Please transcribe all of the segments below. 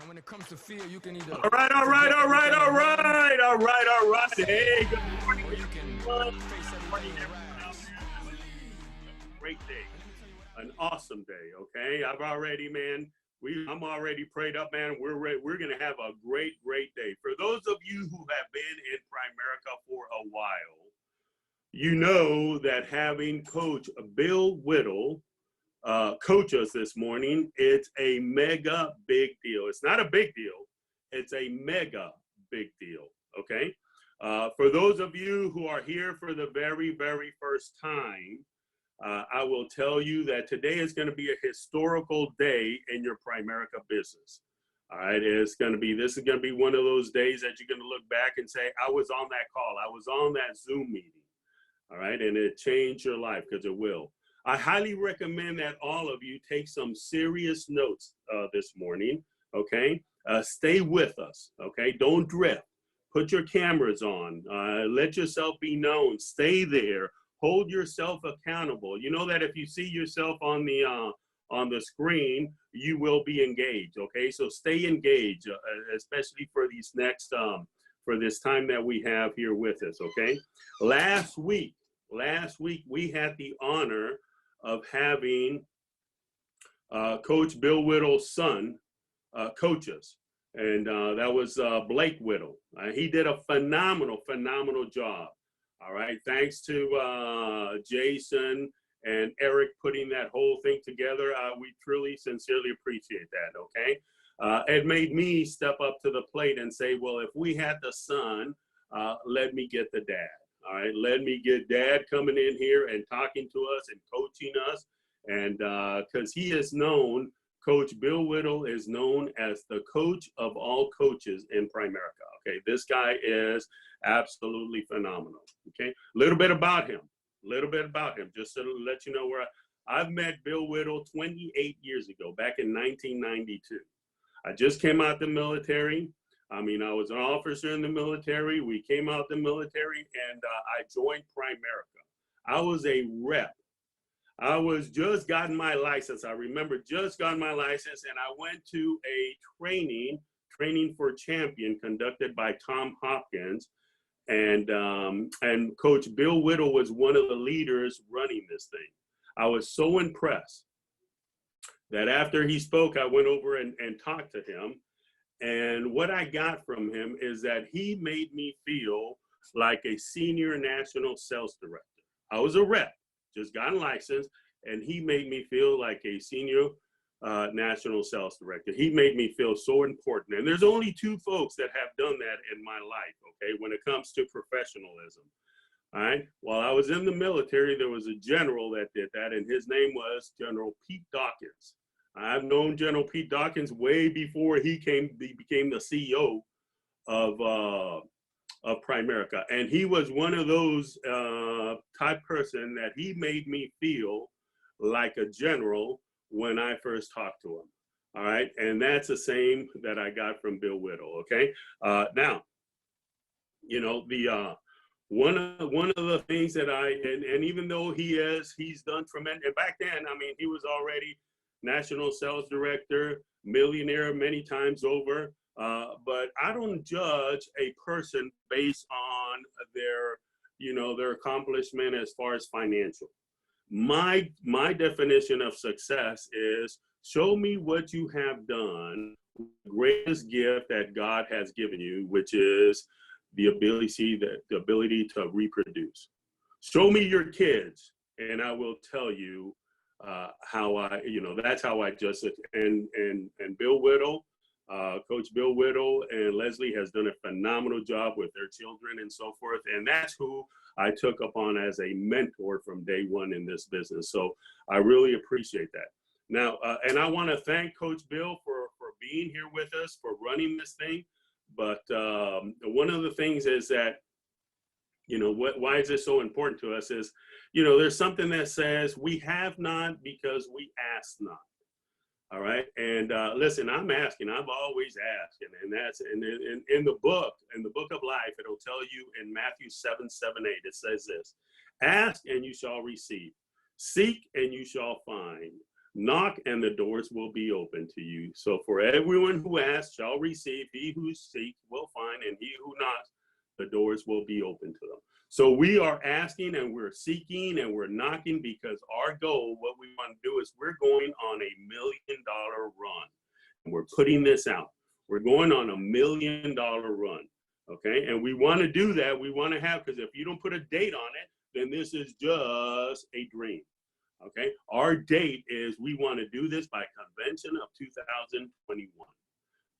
And when it comes to fear, you can either... All right. Hey, good morning, everyone. Great day. An awesome day, okay? I'm already prayed up, man. We're going to have a great day. For those of you who have been in Primerica for a while, you know that having Coach Bill Whittle coach us this morning, it's a mega big deal. It's not a big deal. It's a mega big deal, okay? For those of you who are here for the very first time, I will tell you that today is going to be a historical day in your Primerica business. All right, this is going to be one of those days that you're going to look back and say, I was on that call. I was on that Zoom meeting. All right, and it changed your life, because it will. I highly recommend that all of you take some serious notes this morning, okay? Stay with us, okay? Don't drift. Put your cameras on. Let yourself be known. Stay there. Hold yourself accountable. You know that if you see yourself on the screen, you will be engaged, okay? So stay engaged, especially for these next, for this time that we have here with us, okay? Last week, we had the honor of having Coach Bill Whittle's son coach us. And that was Blake Whittle. He did a phenomenal job. All right. Thanks to Jason and Eric putting that whole thing together. We truly, sincerely appreciate that. Okay. It made me step up to the plate and say, well, if we had the son, let me get the dad. All right, let me get dad coming in here and talking to us and coaching us. And because he is known, Coach Bill Whittle is known as the coach of all coaches in Primerica. Okay, this guy is absolutely phenomenal. Okay, a little bit about him, just to let you know where I've met Bill Whittle 28 years ago, back in 1992. I just came out the military. I mean, I was an officer in the military. We came out the military, and I joined Primerica. I was a rep. I was just gotten my license. I remember just gotten my license, and I went to a training for champion conducted by Tom Hopkins, and Coach Bill Whittle was one of the leaders running this thing. I was so impressed that after he spoke, I went over and talked to him. And what I got from him is that he made me feel like a senior national sales director. I was a rep, just got licensed, and he made me feel like a senior national sales director. He made me feel so important. And there's only two folks that have done that in my life, okay, when it comes to professionalism. All right. While I was in the military, there was a general that did that, and his name was General Pete Dawkins. I've known General Pete Dawkins way before he became the CEO of Primerica, and he was one of those type person that he made me feel like a general when I first talked to him. All right, and that's the same that I got from Bill Whittle. Okay, now, you know, the one of the things that and even though he's done tremendous, and back then, I mean, he was already national sales director, millionaire many times over. But I don't judge a person based on their accomplishment as far as financial. My definition of success is show me what you have done, the greatest gift that God has given you, which is the ability to reproduce. Show me your kids, and I will tell you that's how I just, and Bill Whittle, Coach Bill Whittle and Leslie has done a phenomenal job with their children and so forth. And that's who I took upon as a mentor from day one in this business. So I really appreciate that. Now, and I want to thank Coach Bill for being here with us, for running this thing. But one of the things is that, why is this so important to us is, there's something that says we have not because we ask not. All right. And listen, I'm asking, I've always asked. And that's in the book of life, it'll tell you in Matthew 7:7-8, it says this: ask and you shall receive, seek and you shall find, Knock and the doors will be open to you. So for everyone who asks shall receive, he who seeks will find, and he who knocks, the doors will be open to them. So we are asking and we're seeking and we're knocking because our goal, what we want to do is we're going on $1 million run. And we're putting this out. We're going on $1 million run. Okay. And we want to do that. We want to have, because if you don't put a date on it, then this is just a dream. Okay. Our date is we want to do this by convention of 2021.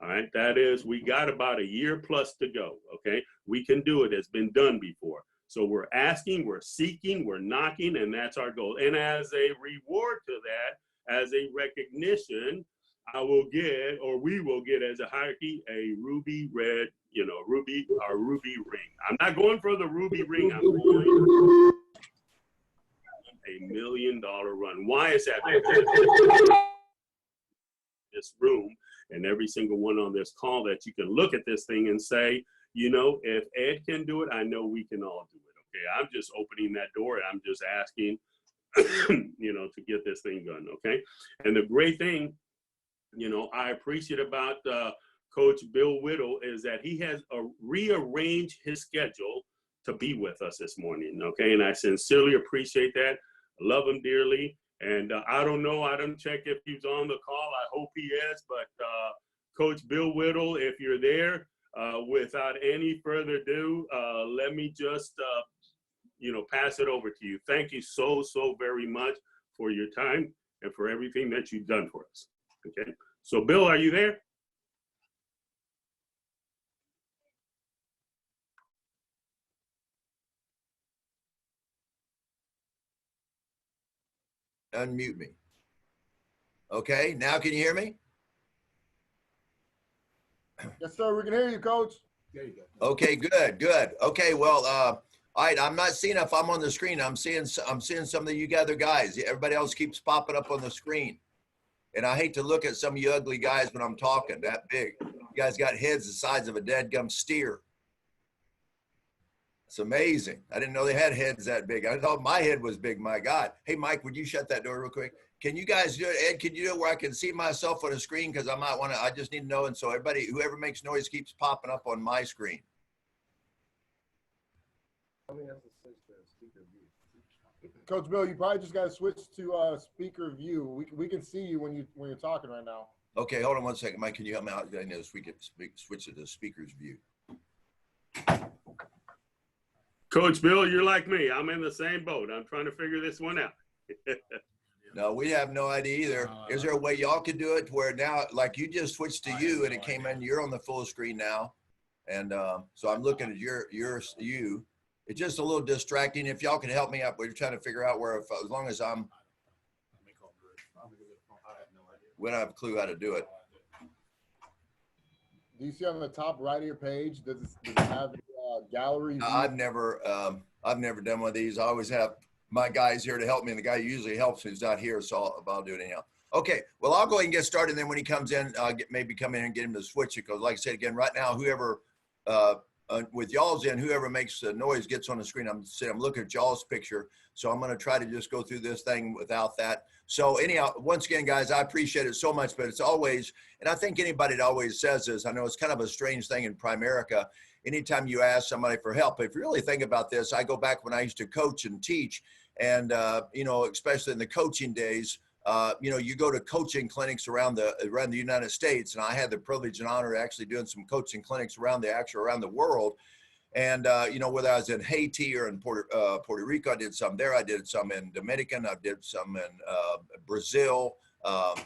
All right. That is, we got about a year plus to go. Okay. We can do it. It's been done before. So we're asking, we're seeking, we're knocking, and that's our goal. And as a reward to that, as a recognition, I will get, or we will get as a hierarchy, a ruby red, our ruby ring. I'm not going for the ruby ring. I'm going $1 million run. Why is that? This room and every single one on this call that you can look at this thing and say, if Ed can do it, I know we can all do it. Okay. I'm just opening that door. I'm just asking, to get this thing done. Okay. And the great thing, I appreciate about Coach Bill Whittle is that he has rearranged his schedule to be with us this morning. Okay. And I sincerely appreciate that. I love him dearly. And I don't know, I don't check if he's on the call. I hope he is, but Coach Bill Whittle, if you're there, without any further ado, let me just, pass it over to you. Thank you so very much for your time and for everything that you've done for us. Okay. So Bill, are you there? Unmute me. Okay, now can you hear me? Yes, sir. We can hear you, Coach. There you go. Okay, good. Okay, well, all right. I'm not seeing if I'm on the screen. I'm seeing some of you other guys. Everybody else keeps popping up on the screen, and I hate to look at some of you ugly guys when I'm talking that big. You guys got heads the size of a dadgum steer. It's amazing. I didn't know they had heads that big. I thought my head was big. My God. Hey, Mike, would you shut that door real quick? Can you guys do it? Ed, can you do it where I can see myself on the screen? Because I just need to know. And so everybody, whoever makes noise keeps popping up on my screen. Coach Bill, you probably just got to switch to speaker view. We can see you when you're talking right now. Okay, hold on one second. Mike, can you help me out? I know we can switch to the speaker's view. Coach Bill, you're like me. I'm in the same boat. I'm trying to figure this one out. No, we have no idea either. Is there a way y'all could do it to where now, like you just switched to you and it came in, you're on the full screen now. And so I'm looking at you. It's just a little distracting. If y'all can help me out, we're trying to figure out where, as long as we don't have a clue how to do it. Do you see on the top right of your page, does it have gallery? No, I've never done one of these. I always have my guys here to help me, and the guy who usually helps me is not here, so I'll do it anyhow. Okay, well, I'll go ahead and get started, and then when he comes in, maybe come in and get him to switch it, because like I said, again, right now, whoever, with y'all's in, whoever makes the noise gets on the screen. I'm looking at y'all's picture, so I'm going to try to just go through this thing without that. So anyhow, once again, guys, I appreciate it so much, but it's always, and I think anybody that always says this, I know it's kind of a strange thing in Primerica. Anytime you ask somebody for help, if you really think about this, I go back when I used to coach and teach, and especially in the coaching days, you go to coaching clinics around the United States, and I had the privilege and honor of actually doing some coaching clinics around the world. And whether I was in Haiti or in Puerto Rico, I did some there. I did some in Dominican. I did some in Brazil,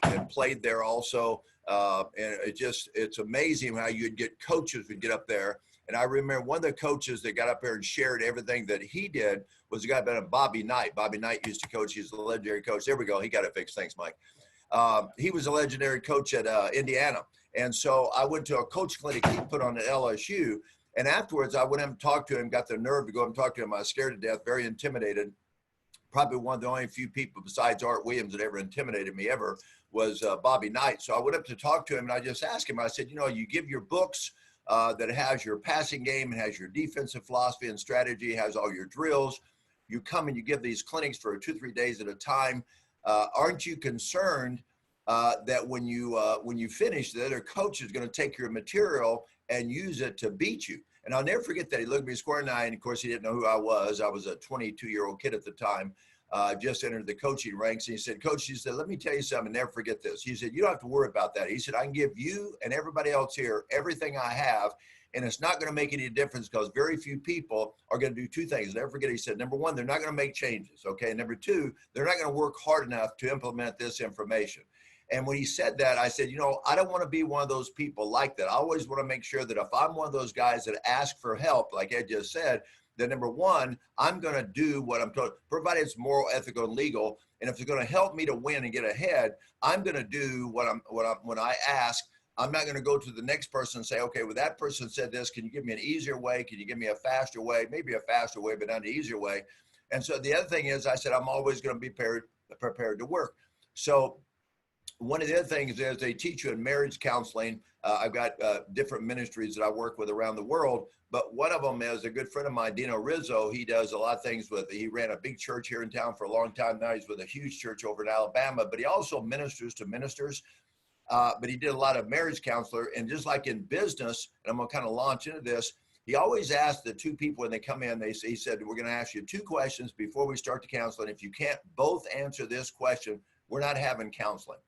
and played there also. And it's amazing how you'd get coaches would get up there. And I remember one of the coaches that got up there and shared everything that he did was a guy by the name of Bobby Knight. Bobby Knight used to coach. He's a legendary coach. There we go. He got it fixed. Thanks, Mike. He was a legendary coach at Indiana. And so I went to a coach clinic he put on at LSU. And afterwards, I went up and talked to him, got the nerve to go up and talk to him. I was scared to death, very intimidated. Probably one of the only few people besides Art Williams that ever intimidated me ever was Bobby Knight. So I went up to talk to him, and I just asked him, I said, you give your books that has your passing game, and has your defensive philosophy and strategy, has all your drills. You come and you give these clinics for 2-3 days at a time. Aren't you concerned that when you finish, the other coach is going to take your material and use it to beat you? And I'll never forget that. He looked me square in the eye, and of course he didn't know who I was. I was a 22-year-old kid at the time, just entered the coaching ranks. And he said, Coach, he said, let me tell you something, never forget this. He said, you don't have to worry about that. He said, I can give you and everybody else here everything I have, and it's not going to make any difference because very few people are going to do two things. Never forget, he said, number one, they're not going to make changes, okay? Number two, they're not going to work hard enough to implement this information. And when he said that, I said, you know, I don't want to be one of those people like that. I always want to make sure that if I'm one of those guys that ask for help, like Ed just said, then number one, I'm going to do what I'm told, provided it's moral, ethical, and legal. And if it's going to help me to win and get ahead, I'm going to do when I ask. I'm not going to go to the next person and say, okay, well, that person said this. Can you give me an easier way? Can you give me a faster way? Maybe a faster way, but not an easier way. And so the other thing is, I said, I'm always going to be prepared to work. So one of the other things is they teach you in marriage counseling. I've got different ministries that I work with around the world, but one of them is a good friend of mine, Dino Rizzo. He does a lot of things he ran a big church here in town for a long time. Now he's with a huge church over in Alabama, but he also ministers to ministers. But he did a lot of marriage counselor, and just like in business, and I'm gonna kind of launch into this, he always asked the two people when they come in, he said, we're gonna ask you two questions before we start the counseling. If you can't both answer this question, we're not having counseling.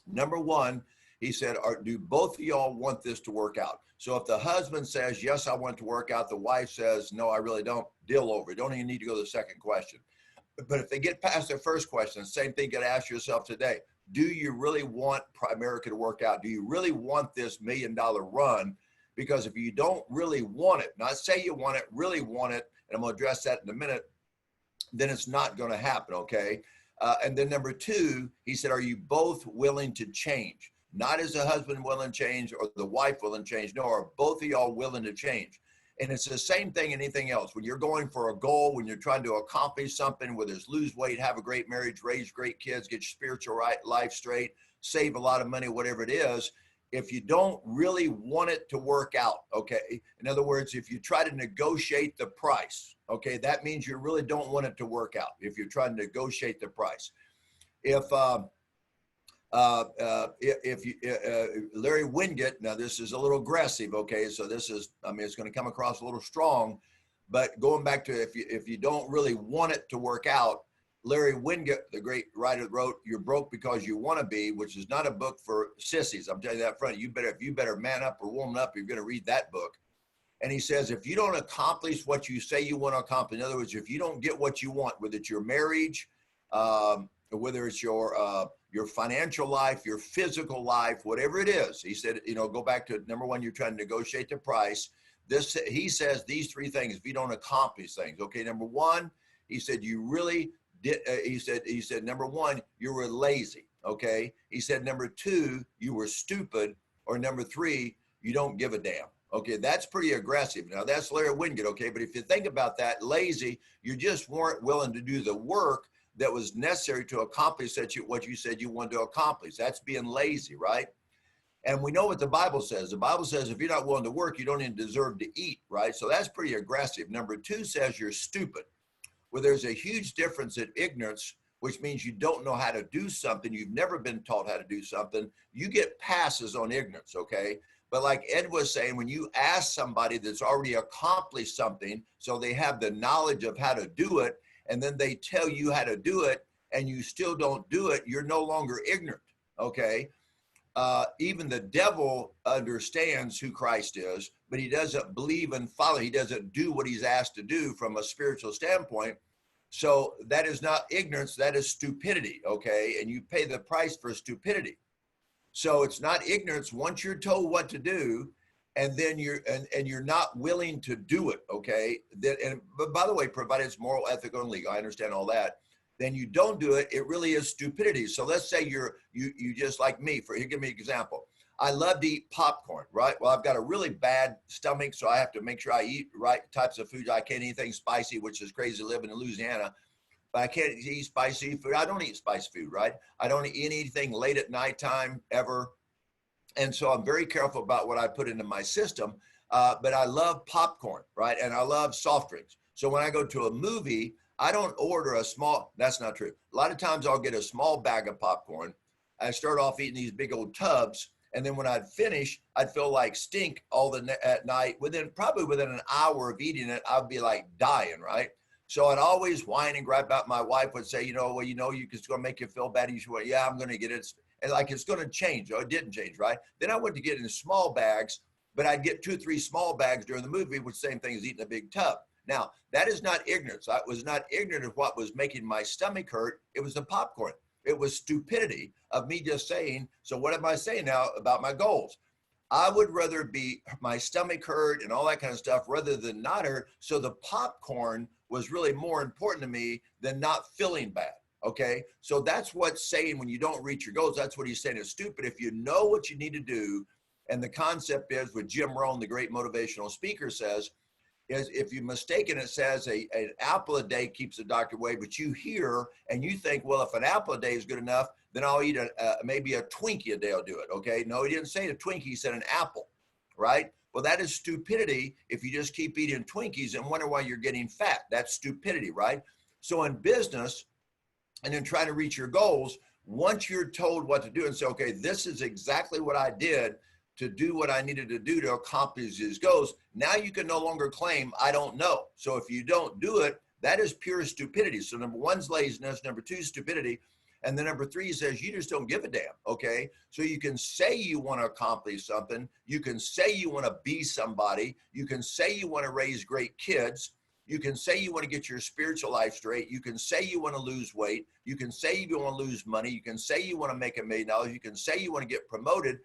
Number one, he said, do both of y'all want this to work out? So if the husband says, yes, I want it to work out, the wife says, no, I really don't, deal over it. Don't even need to go to the second question. But if they get past their first question, same thing you gotta ask yourself today. Do you really want Primerica to work out? Do you really want this $1 million run? Because if you don't really want it, not say you want it, really want it, and I'm gonna address that in a minute, then it's not gonna happen, okay? And then number two, he said, are you both willing to change? Not is the husband willing to change or the wife willing to change? No, are both of y'all willing to change? And it's the same thing in anything else. When you're going for a goal, when you're trying to accomplish something, whether it's lose weight, have a great marriage, raise great kids, get your spiritual life straight, save a lot of money, whatever it is, if you don't really want it to work out, okay? In other words, if you try to negotiate the price, okay, that means you really don't want it to work out if you're trying to negotiate the price. If Larry Wingate, now this is a little aggressive, okay? So this is, I mean, it's going to come across a little strong, but going back to if you don't really want it to work out, Larry Wingate, the great writer, wrote "You're Broke Because You Want to Be," which is not a book for sissies. I'm telling you that front. You better man up or woman up. You're going to read that book. And he says, if you don't accomplish what you say you want to accomplish, in other words, if you don't get what you want, whether it's your marriage, whether it's your financial life, your physical life, whatever it is, he said, you know, go back to number one, you're trying to negotiate the price. He says these three things, if you don't accomplish things, okay, number one, he said, you really did, he said, number one, you were lazy, okay? He said, number two, you were stupid, or number three, you don't give a damn. Okay, that's pretty aggressive. Now that's Larry Wingate, okay? But if you think about that, lazy, you just weren't willing to do the work that was necessary to accomplish what you said you wanted to accomplish. That's being lazy, right? And we know what the Bible says. The Bible says if you're not willing to work, you don't even deserve to eat, right? So that's pretty aggressive. Number two says you're stupid. Well, there's a huge difference in ignorance, which means you don't know how to do something. You've never been taught how to do something. You get passes on ignorance, okay? But like Ed was saying, when you ask somebody that's already accomplished something, so they have the knowledge of how to do it, and then they tell you how to do it, and you still don't do it, you're no longer ignorant, okay? Even the devil understands who Christ is, but he doesn't believe and follow. He doesn't do what he's asked to do from a spiritual standpoint. So that is not ignorance, that is stupidity, okay? And you pay the price for stupidity. So it's not ignorance once you're told what to do, and then you're not willing to do it, okay? But by the way, provided it's moral, ethical, and legal, I understand all that. Then you don't do it, it really is stupidity. So let's say you just like me, give me an example. I love to eat popcorn, right? Well, I've got a really bad stomach, so I have to make sure I eat right types of food. I can't eat anything spicy, which is crazy living in Louisiana, but I can't eat spicy food. I don't eat spicy food, right? I don't eat anything late at nighttime ever. And so I'm very careful about what I put into my system, but I love popcorn, right? And I love soft drinks. So when I go to a movie, I don't order a small, that's not true. A lot of times I'll get a small bag of popcorn. I start off eating these big old tubs. And then when I'd finish, I'd feel like stink at night. Probably within an hour of eating it, I'd be like dying, right? So I'd always whine and gripe out. My wife would say, it's going to make you feel bad. You should, yeah, I'm going to get it. And like, it's going to change. Oh, it didn't change, right? Then I went to get in small bags, but I'd get 2 or 3 small bags during the movie, which same thing as eating a big tub. Now, that is not ignorance. I was not ignorant of what was making my stomach hurt. It was the popcorn. It was stupidity of me just saying, so what am I saying now about my goals? I would rather be my stomach hurt and all that kind of stuff rather than not hurt. So the popcorn was really more important to me than not feeling bad. Okay. So that's what's saying when you don't reach your goals, that's what he's saying is stupid. If you know what you need to do, and the concept is what Jim Rohn, the great motivational speaker, says, is if you mistaken, it says an apple a day keeps the doctor away, but you hear and you think, well, if an apple a day is good enough, then I'll eat maybe a Twinkie a day will do it. Okay. No, he didn't say a Twinkie, he said an apple, right? Well, that is stupidity. If you just keep eating Twinkies and wonder why you're getting fat, that's stupidity, right? So in business and in trying to reach your goals, once you're told what to do and say, okay, this is exactly what I did to do what I needed to do to accomplish these goals, now you can no longer claim, I don't know. So if you don't do it, that is pure stupidity. So number 1's laziness, number 2 is stupidity. And then number 3 says you just don't give a damn, okay? So you can say you want to accomplish something. You can say you want to be somebody. You can say you want to raise great kids. You can say you want to get your spiritual life straight. You can say you want to lose weight. You can say you want to lose money. You can say you want to make $1 million. You can say you want to get promoted.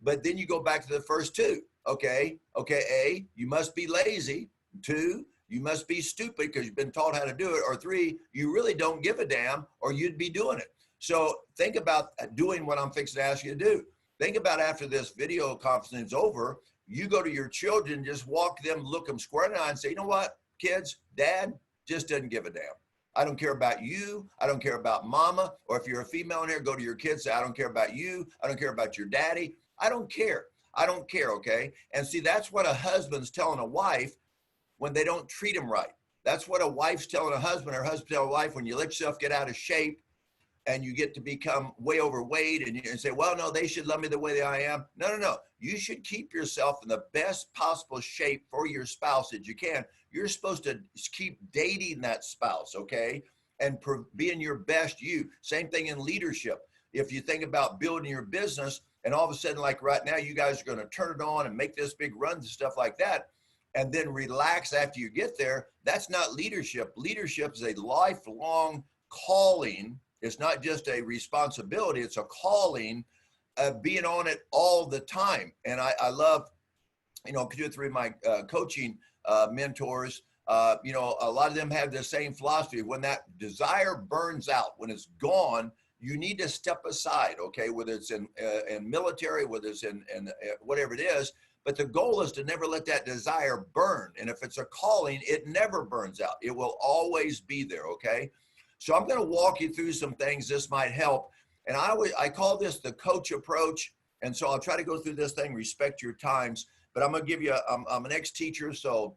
But then you go back to the first 2, okay? Okay, A, you must be lazy. 2, you must be stupid because you've been taught how to do it. Or 3, you really don't give a damn or you'd be doing it. So think about doing what I'm fixing to ask you to do. Think about after this video conference is over, you go to your children, just walk them, look them square in the eye and say, you know what, kids, dad just doesn't give a damn. I don't care about you. I don't care about mama. Or if you're a female in here, go to your kids, say, I don't care about you. I don't care about your daddy. I don't care. I don't care, okay? And see, that's what a husband's telling a wife when they don't treat him right. That's what a wife's telling a husband, or husband telling a wife when you let yourself get out of shape and you get to become way overweight and you say, well, no, they should love me the way that I am. No, no, no. You should keep yourself in the best possible shape for your spouse that you can. You're supposed to keep dating that spouse, okay? And being your best you. Same thing in leadership. If you think about building your business, and all of a sudden, like right now, you guys are going to turn it on and make this big runs and stuff like that, and then relax after you get there. That's not leadership. Leadership is a lifelong calling. It's not just a responsibility. It's a calling of being on it all the time. And I love, through my coaching mentors, a lot of them have the same philosophy. When that desire burns out, when it's gone, you need to step aside, okay, whether it's in military, whether it's in whatever it is. But the goal is to never let that desire burn. And if it's a calling, it never burns out. It will always be there, okay? So I'm going to walk you through some things. This might help. And I call this the coach approach. And so I'll try to go through this thing, respect your times. But I'm going to give you, I'm an ex-teacher, so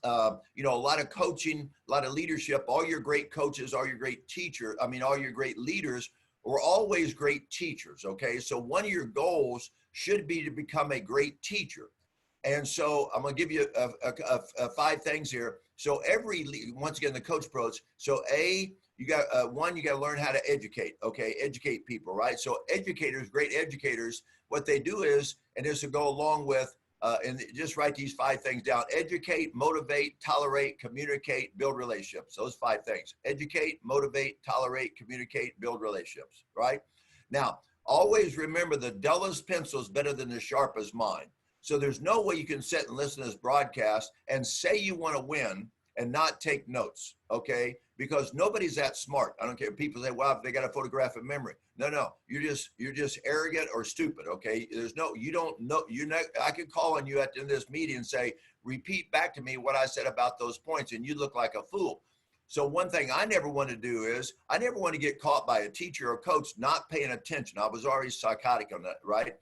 a lot of coaching, a lot of leadership, all your great coaches, all your great teachers, all your great leaders were always great teachers, okay? So one of your goals should be to become a great teacher. And so I'm going to give you 5 things here. So once again, the coach approach. So you got to learn how to educate, okay? Educate people, right? So educators, great educators, what they do is, and this will go along with, and just write these 5 things down: educate, motivate, tolerate, communicate, build relationships. Those 5 things: educate, motivate, tolerate, communicate, build relationships, right? Now, always remember the dullest pencil is better than the sharpest mind. So there's no way you can sit and listen to this broadcast and say you want to win and not take notes, okay? Because nobody's that smart. I don't care. People say, well, they got a photographic memory. No, you're just arrogant or stupid, okay? You don't know. I could call on you at the end of this meeting and say, repeat back to me what I said about those points, and you look like a fool. So one thing I never want to do is, I never want to get caught by a teacher or coach not paying attention. I was already psychotic on that, right?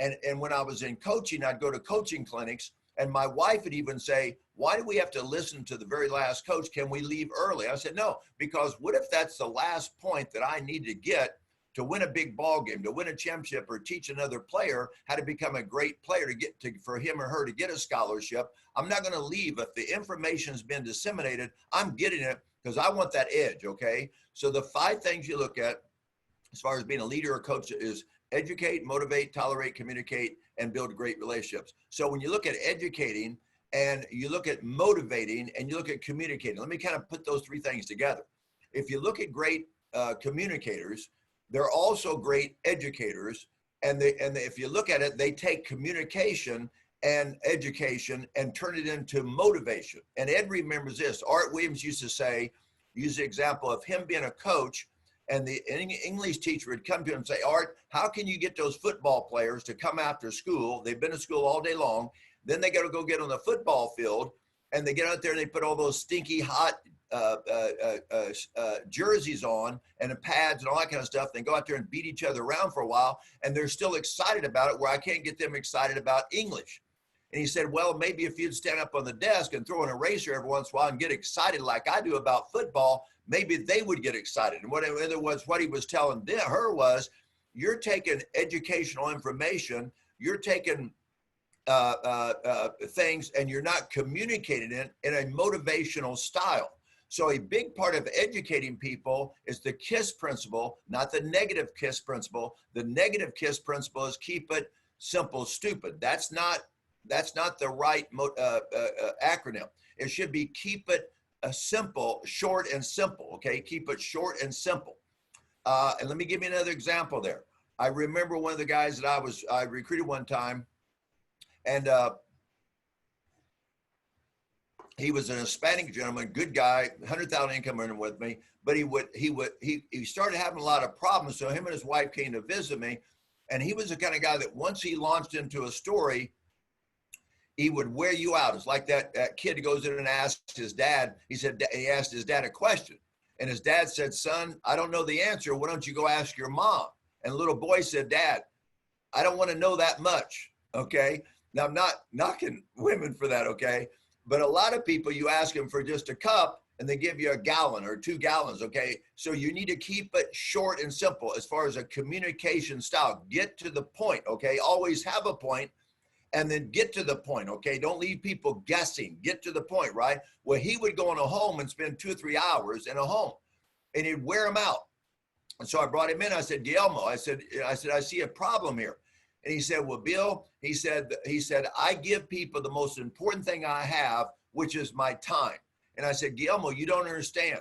And when I was in coaching, I'd go to coaching clinics And my wife would even say, why do we have to listen to the very last coach? Can we leave early? I said, no, because what if that's the last point that I need to get to win a big ball game, to win a championship, or teach another player how to become a great player for him or her to get a scholarship? I'm not going to leave. If the information's been disseminated, I'm getting it because I want that edge, okay? So the 5 things you look at as far as being a leader or coach is educate, motivate, tolerate, communicate, and build great relationships. So when you look at educating and you look at motivating and you look at communicating, let me kind of put those 3 things together. If you look at great communicators, they're also great educators. And if you look at it, they take communication and education and turn it into motivation. And Ed remembers this. Art Williams used to say, use the example of him being a coach, and the English teacher would come to him and say, Art, how can you get those football players to come after school? They've been to school all day long. Then they got to go get on the football field, and they get out there and they put all those stinky hot jerseys on and the pads and all that kind of stuff. They go out there and beat each other around for a while, and they're still excited about it, where I can't get them excited about English. And he said, well, maybe if you'd stand up on the desk and throw an eraser every once in a while and get excited like I do about football, maybe they would get excited. And what he was telling her was, you're taking educational information, you're taking things, and you're not communicating it in a motivational style. So a big part of educating people is the KISS principle, not the negative KISS principle. The negative KISS principle is keep it simple, stupid. That's not the right acronym. It should be keep it simple, short and simple, okay? Keep it short and simple. And let me give you another example there. I remember one of the guys that I recruited one time, and he was an Hispanic gentleman, good guy, 100,000 income earner with me, but he started having a lot of problems. So him and his wife came to visit me, and he was the kind of guy that once he launched into a story, he would wear you out. It's like that kid goes in and asks his dad. He asked his dad a question, and his dad said, son, I don't know the answer. Why don't you go ask your mom? And the little boy said, Dad, I don't want to know that much. Okay. Now, I'm not knocking women for that. Okay. But a lot of people, you ask them for just a cup and they give you a gallon or 2 gallons. Okay. So you need to keep it short and simple as far as a communication style. Get to the point. Okay. Always have a point. And then get to the point, okay? Don't leave people guessing. Get to the point, right? Well, he would go in a home and spend 2 or 3 hours in a home, and he'd wear them out. And so I brought him in. I said, Guillermo, I said, I see a problem here. And he said, well, Bill, he said, I give people the most important thing I have, which is my time. And I said, Guillermo, you don't understand.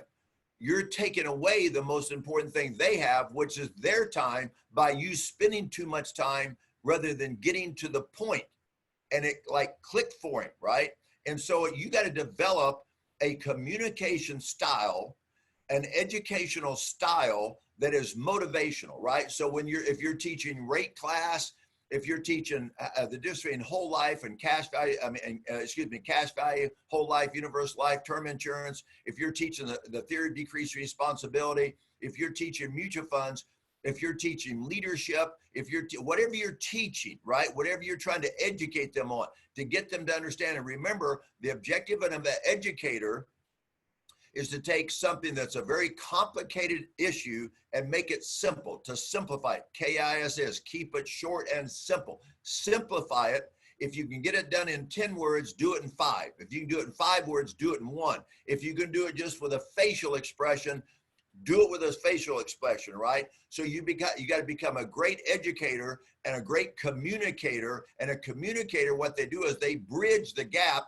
You're taking away the most important thing they have, which is their time, by you spending too much time rather than getting to the point. And it like clicked for him, right? And so you got to develop a communication style, an educational style that is motivational, right? So if you're teaching rate class, if you're teaching the difference between whole life and cash value, cash value, whole life, universal life, term insurance, if you're teaching the theory of decreased responsibility, if you're teaching mutual funds, if you're teaching leadership, whatever you're teaching, right? Whatever you're trying to educate them on, to get them to understand. And remember, the objective of an educator is to take something that's a very complicated issue and make it simple, to simplify it. KISS, keep it short and simple. Simplify it. If you can get it done in 10 words, do it in 5. If you can do it in 5 words, do it in 1. If you can do it just with a facial expression, do it with a facial expression, right? So you got to become a great educator and a great communicator. And a communicator, what they do is they bridge the gap.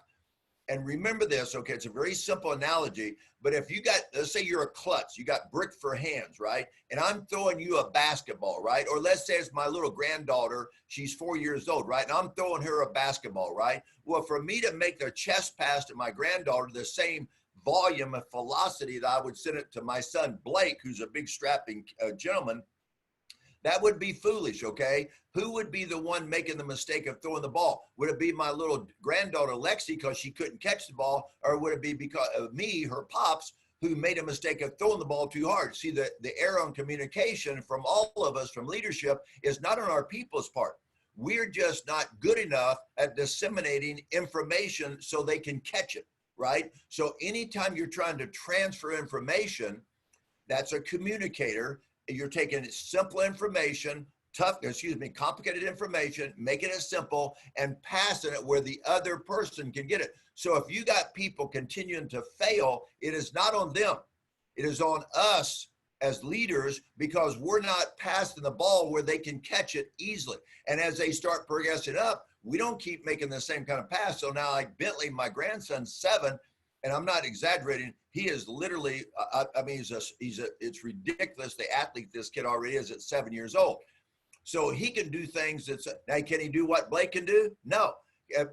And remember this, okay, it's a very simple analogy, but if you got, let's say you're a klutz, you got brick for hands, right? And I'm throwing you a basketball, right? Or let's say it's my little granddaughter, she's 4 years old, right? And I'm throwing her a basketball, right? Well, for me to make the chest pass to my granddaughter the same volume of velocity that I would send it to my son Blake, who's a big strapping gentleman, that would be foolish, okay? Who would be the one making the mistake of throwing the ball? Would it be my little granddaughter Lexi because she couldn't catch the ball, or would it be because of me, her pops, who made a mistake of throwing the ball too hard? See, the error on communication from all of us, from leadership, is not on our people's part. We're just not good enough at disseminating information so they can catch it, right? So anytime you're trying to transfer information, that's a communicator. You're taking simple information, complicated information, making it simple and passing it where the other person can get it. So if you got people continuing to fail, it is not on them. It is on us as leaders, because we're not passing the ball where they can catch it easily. And as they start progressing up, we don't keep making the same kind of pass. So now, like Bentley, my grandson's 7, and I'm not exaggerating. He is literally, I mean, it's ridiculous the athlete this kid already is at 7 years old. So he can do things now can he do what Blake can do? No,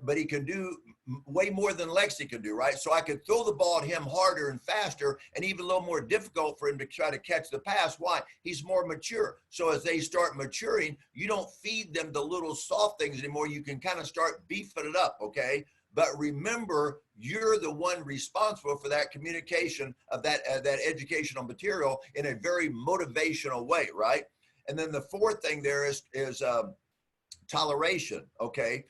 but he can do way more than Lexi can do, right? So I could throw the ball at him harder and faster, and even a little more difficult for him to try to catch the pass. Why? He's more mature. So as they start maturing, you don't feed them the little soft things anymore. You can kind of start beefing it up, okay? But remember, you're the one responsible for that communication of that educational material in a very motivational way, right? And then the fourth thing there is toleration, okay?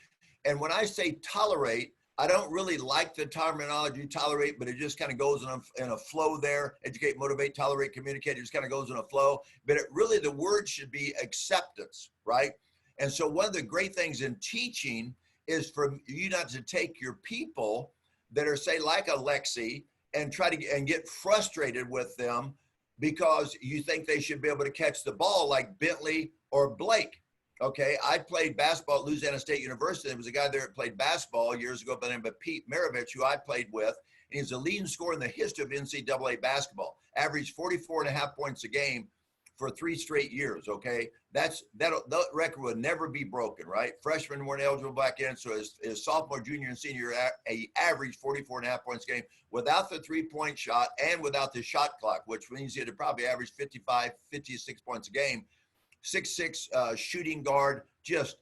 And when I say tolerate, I don't really like the terminology tolerate, but it just kind of goes in a flow there. Educate, motivate, tolerate, communicate. It just kind of goes in a flow. But the word should be acceptance, right? And so one of the great things in teaching is for you not to take your people that are, say, like a Lexi, and try to get frustrated with them because you think they should be able to catch the ball like Bentley or Blake. Okay, I played basketball at Louisiana State University. There was a guy there that played basketball years ago by the name of Pete Maravich, who I played with. And he's the leading scorer in the history of NCAA basketball. Averaged 44.5 points a game for 3 straight years, okay? That record would never be broken, right? Freshmen weren't eligible back in, so his sophomore, junior, and senior, he averaged 44.5 points a game without the three-point shot and without the shot clock, which means he'd probably averaged 55, 56 points a game. 6'6" shooting guard, just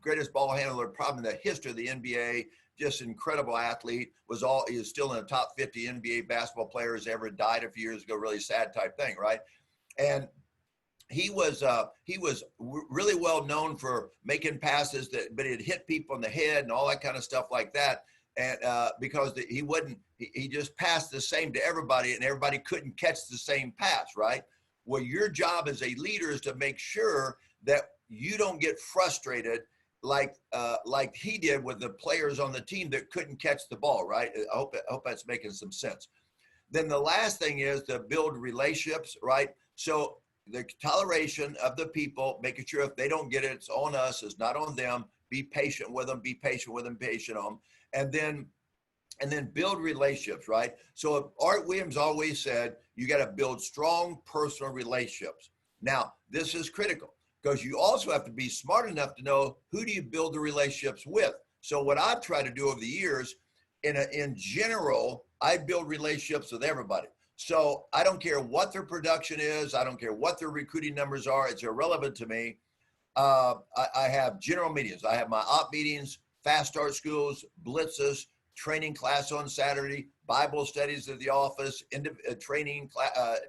greatest ball handler probably in the history of the NBA. Just incredible athlete. He is still in the top 50 NBA basketball players ever. Died a few years ago. Really sad type thing, right? And he was really well known for making passes but it hit people in the head and all that kind of stuff like that. And because he just passed the same to everybody, and everybody couldn't catch the same pass, right? Well, your job as a leader is to make sure that you don't get frustrated like he did with the players on the team that couldn't catch the ball, right? I hope that's making some sense. Then the last thing is to build relationships, right? So the toleration of the people, making sure if they don't get it, it's on us, it's not on them. Be patient with them, patient on them. And then build relationships, right? So Art Williams always said, you got to build strong personal relationships. Now, this is critical because you also have to be smart enough to know who do you build the relationships with. So what I've tried to do over the years, in general, I build relationships with everybody. So I don't care what their production is. I don't care what their recruiting numbers are. It's irrelevant to me. I have general meetings. I have my op meetings, fast start schools, blitzes, training class on Saturday, Bible studies at the office, training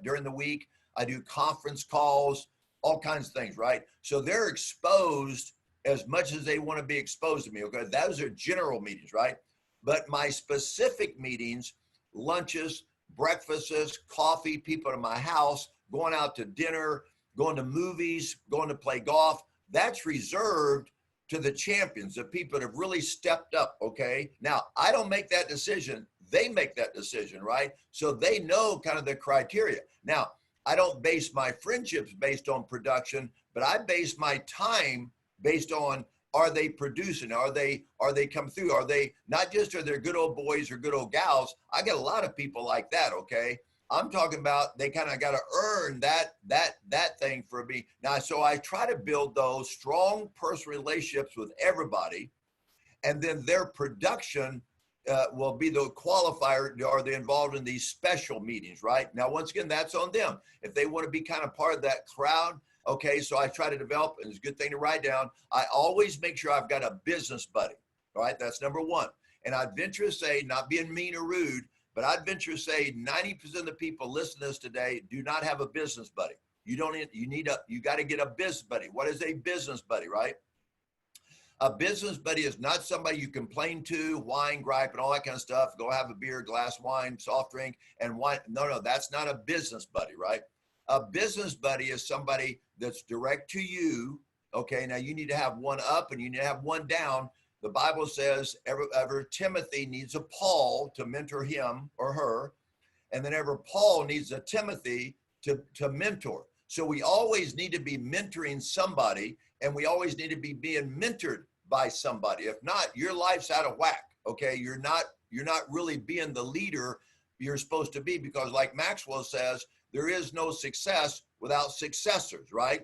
during the week. I do conference calls, all kinds of things, right? So they're exposed as much as they want to be exposed to me, okay? Those are general meetings, right? But my specific meetings, lunches, breakfasts, coffee, people in my house, going out to dinner, going to movies, going to play golf, that's reserved to the champions, the people that have really stepped up, okay? Now, I don't make that decision. They make that decision, right? So they know kind of the criteria. Now, I don't base my friendships based on production, but I base my time based on, are they producing? Are they come through? Are they not just are they good old boys or good old gals? I get a lot of people like that, okay? I'm talking about they kind of got to earn that thing for me. Now, so I try to build those strong personal relationships with everybody, and then their production will be the qualifier. Are they involved in these special meetings, right? Now, once again, that's on them. If they want to be kind of part of that crowd, okay, so I try to develop, and it's a good thing to write down. I always make sure I've got a business buddy, all right? That's number one. And I'd venture to say, not being mean or rude, but I'd venture to say 90% of the people listening to this today do not have a business buddy. You got to get a business buddy. What is a business buddy, right? A business buddy is not somebody you complain to, whine, gripe, and all that kind of stuff. Go have a beer, glass of wine, soft drink, and wine. No, that's not a business buddy, right? A business buddy is somebody that's direct to you. Okay, now you need to have one up and you need to have one down. The Bible says ever Timothy needs a Paul to mentor him or her, and then ever Paul needs a Timothy to mentor. So we always need to be mentoring somebody, and we always need to be being mentored by somebody. If not, your life's out of whack. Okay, you're not really being the leader you're supposed to be, because like Maxwell says, there is no success without successors, right?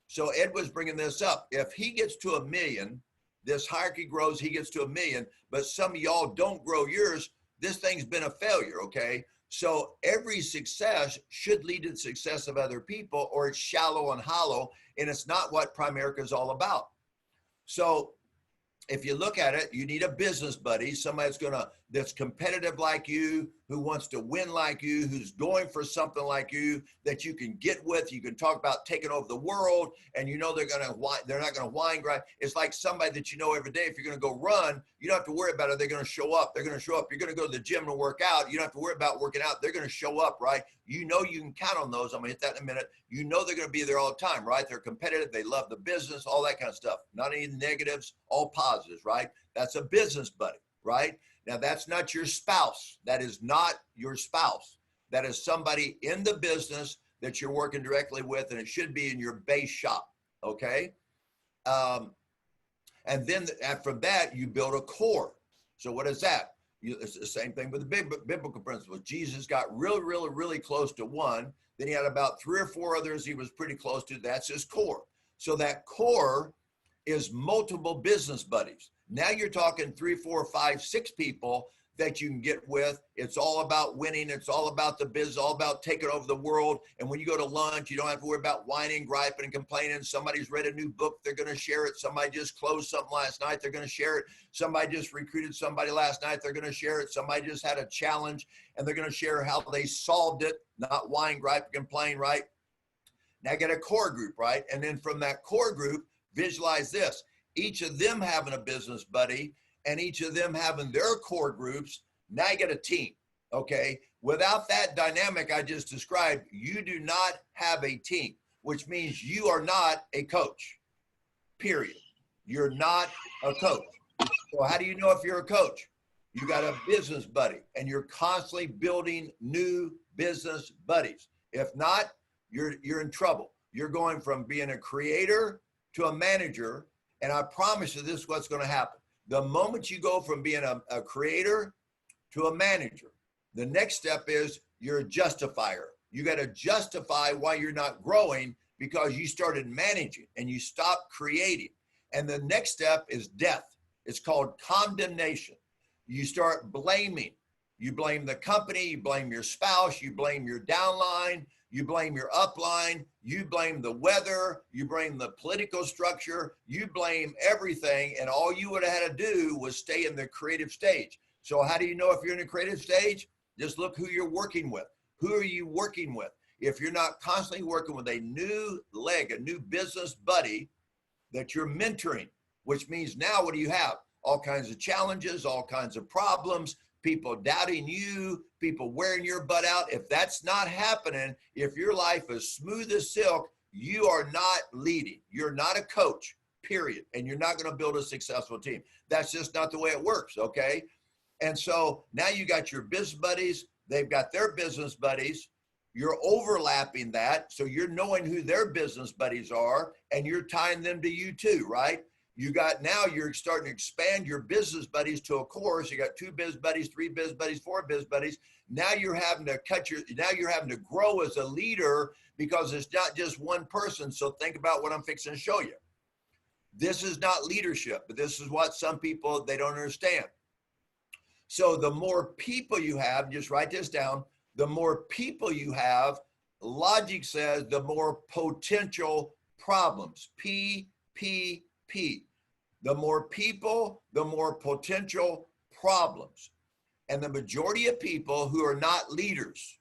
So Ed was bringing this up. If he gets to 1 million, this hierarchy grows, he gets to 1 million, but some of y'all don't grow yours, this thing's been a failure, okay? So every success should lead to the success of other people, or it's shallow and hollow, and it's not what Primerica is all about. So if you look at it, you need a business buddy, somebody that's competitive like you, who wants to win like you, who's going for something like you, that you can get with. You can talk about taking over the world, and you know they're not gonna whine, grind. It's like somebody that you know every day. If you're gonna go run, you don't have to worry about it. They're gonna show up. They're gonna show up. You're gonna go to the gym and work out. You don't have to worry about working out. They're gonna show up, right? You know you can count on those. I'm gonna hit that in a minute. You know they're gonna be there all the time, right? They're competitive. They love the business, all that kind of stuff. Not any negatives, all positives, right? That's a business buddy, right? Now, that's not your spouse. That is not your spouse. That is somebody in the business that you're working directly with, and it should be in your base shop, okay? And then from that, you build a core. So what is that? It's the same thing with the biblical principles. Jesus got really close to one. Then he had about 3 or 4 others he was pretty close to. That's his core. So that core is multiple business buddies. Now you're talking 3, 4, 5, 6 people that you can get with. It's all about winning. It's all about the business, all about taking over the world. And when you go to lunch, you don't have to worry about whining, griping, and complaining. Somebody's read a new book, they're going to share it. Somebody just closed something last night, they're going to share it. Somebody just recruited somebody last night, they're going to share it. Somebody just had a challenge, and they're going to share how they solved it, not whine, gripe, complain, right? Now get a core group, right? And then from that core group, visualize this. Each of them having a business buddy, and each of them having their core groups. Now you get a team, okay? Without that dynamic I just described, you do not have a team, which means you are not a coach, period. You're not a coach. So how do you know if you're a coach? You got a business buddy, and you're constantly building new business buddies. If not, you're in trouble. You're going from being a creator to a manager. And I promise you, this is what's going to happen. The moment you go from being a creator to a manager, the next step is you're a justifier. You got to justify why you're not growing, because you started managing and you stopped creating. And the next step is death. It's called condemnation. You start blaming. You blame the company, you blame your spouse, you blame your downline, you blame your upline, you blame the weather, you blame the political structure, you blame everything, and all you would have had to do was stay in the creative stage. So how do you know if you're in the creative stage? Just look who you're working with. Who are you working with? If you're not constantly working with a new leg, a new business buddy that you're mentoring, which means now what do you have? All kinds of challenges, all kinds of problems, people doubting you, people wearing your butt out. If that's not happening, if your life is smooth as silk, you are not leading. You're not a coach, period. And you're not going to build a successful team. That's just not the way it works, okay? And so now you got your business buddies. They've got their business buddies. You're overlapping that. So you're knowing who their business buddies are, and you're tying them to you too, right? Now you're starting to expand your business buddies to a course. You got 2 biz buddies, 3 biz buddies, 4 biz buddies. Now you're having to grow as a leader, because it's not just one person. So think about what I'm fixing to show you. This is not leadership, but this is what some people, they don't understand. So the more people you have, just write this down, the more people you have, logic says the more potential problems. P. The more people, the more potential problems. And the majority of people who are not leaders,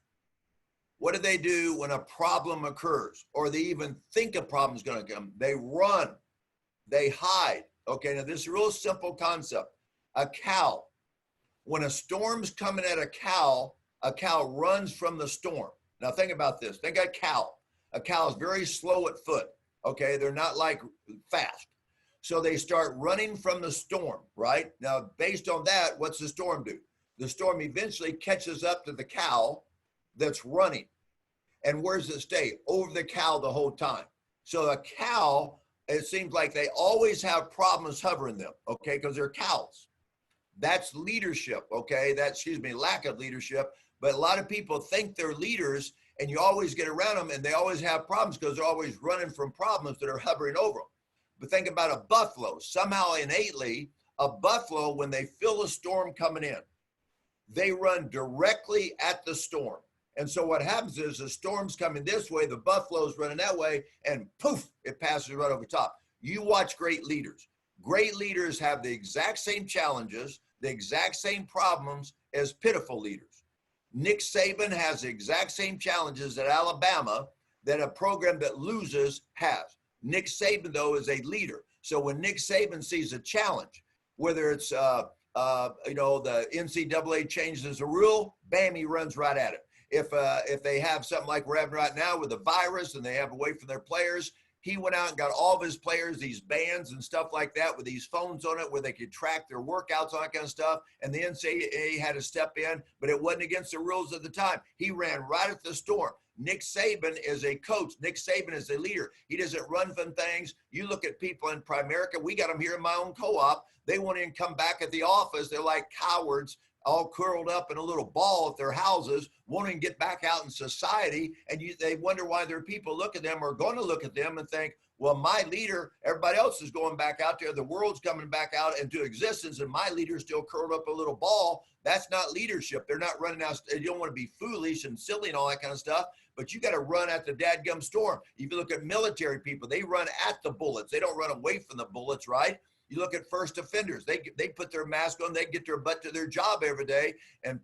what do when a problem occurs, or they even think a problem is going to come? They run, they hide, Okay, now this is a real simple concept. A cow, when a storm's coming at a cow runs from the storm. Now think about this. Think of a cow. A cow is very slow at foot. Okay, they're not like fast. So they start running from the storm, right? Now, based on that, what's the storm do? The storm eventually catches up to the cow that's running. And where does it stay? Over the cow the whole time. So a cow, it seems like they always have problems hovering them, okay, because they're cows. That's leadership, okay? That's, excuse me, lack of leadership. But a lot of people think they're leaders, and you always get around them, and they always have problems because they're always running from problems that are hovering over them. But think about a buffalo. Somehow innately, a buffalo, when they feel a storm coming in, they run directly at the storm. And so what happens is the storm's coming this way, the buffalo's running that way, and poof, it passes right over top. You watch great leaders. Great leaders have the exact same challenges, the exact same problems as pitiful leaders. Nick Saban has the exact same challenges at Alabama that a program that loses has. Nick Saban, though, is a leader. So when Nick Saban sees a challenge, whether it's, the NCAA changes a rule, bam, he runs right at it. If they have something like we're having right now with the virus and they have away from their players, he went out and got all of his players these bands and stuff like that with these phones on it where they could track their workouts, all that kind of stuff. And the NCAA had to step in, but it wasn't against the rules at the time. He ran right at the storm. Nick Saban is a coach. Nick Saban is a leader. He doesn't run from things. You look at people in Primerica. We got them here in my own co-op. They won't even come back at the office. They're like cowards, all curled up in a little ball at their houses, won't even get back out in society. And they wonder why their people look at them or going to look at them and think, well, my leader, everybody else is going back out there. The world's coming back out into existence, and my leader's still curled up a little ball. That's not leadership. They're not running out. You don't want to be foolish and silly and all that kind of stuff, but you got to run at the dadgum storm. If you look at military people, they run at the bullets. They don't run away from the bullets, right? You look at first offenders, they put their mask on, they get their butt to their job every day, and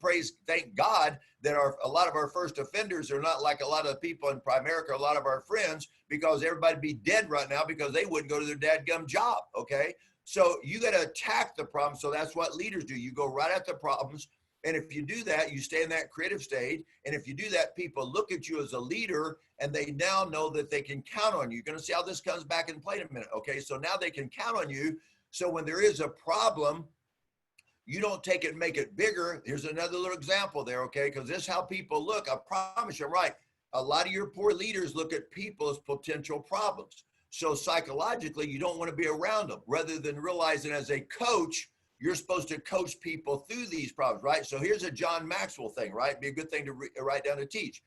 thank God that a lot of our first offenders are not like a lot of the people in Primerica, a lot of our friends, because everybody'd be dead right now because they wouldn't go to their dadgum job, okay? So you got to attack the problem. So that's what leaders do. You go right at the problems. And if you do that, you stay in that creative state. And if you do that, people look at you as a leader and they now know that they can count on you. You're going to see how this comes back in play in a minute. Okay. So now they can count on you. So when there is a problem, you don't take it and make it bigger. Here's another little example there. Okay. Because this is how people look. I promise you, I'm right. A lot of your poor leaders look at people as potential problems. So psychologically, you don't want to be around them rather than realizing as a coach, you're supposed to coach people through these problems, right? So here's a John Maxwell thing, right? Be a good thing to write down to teach.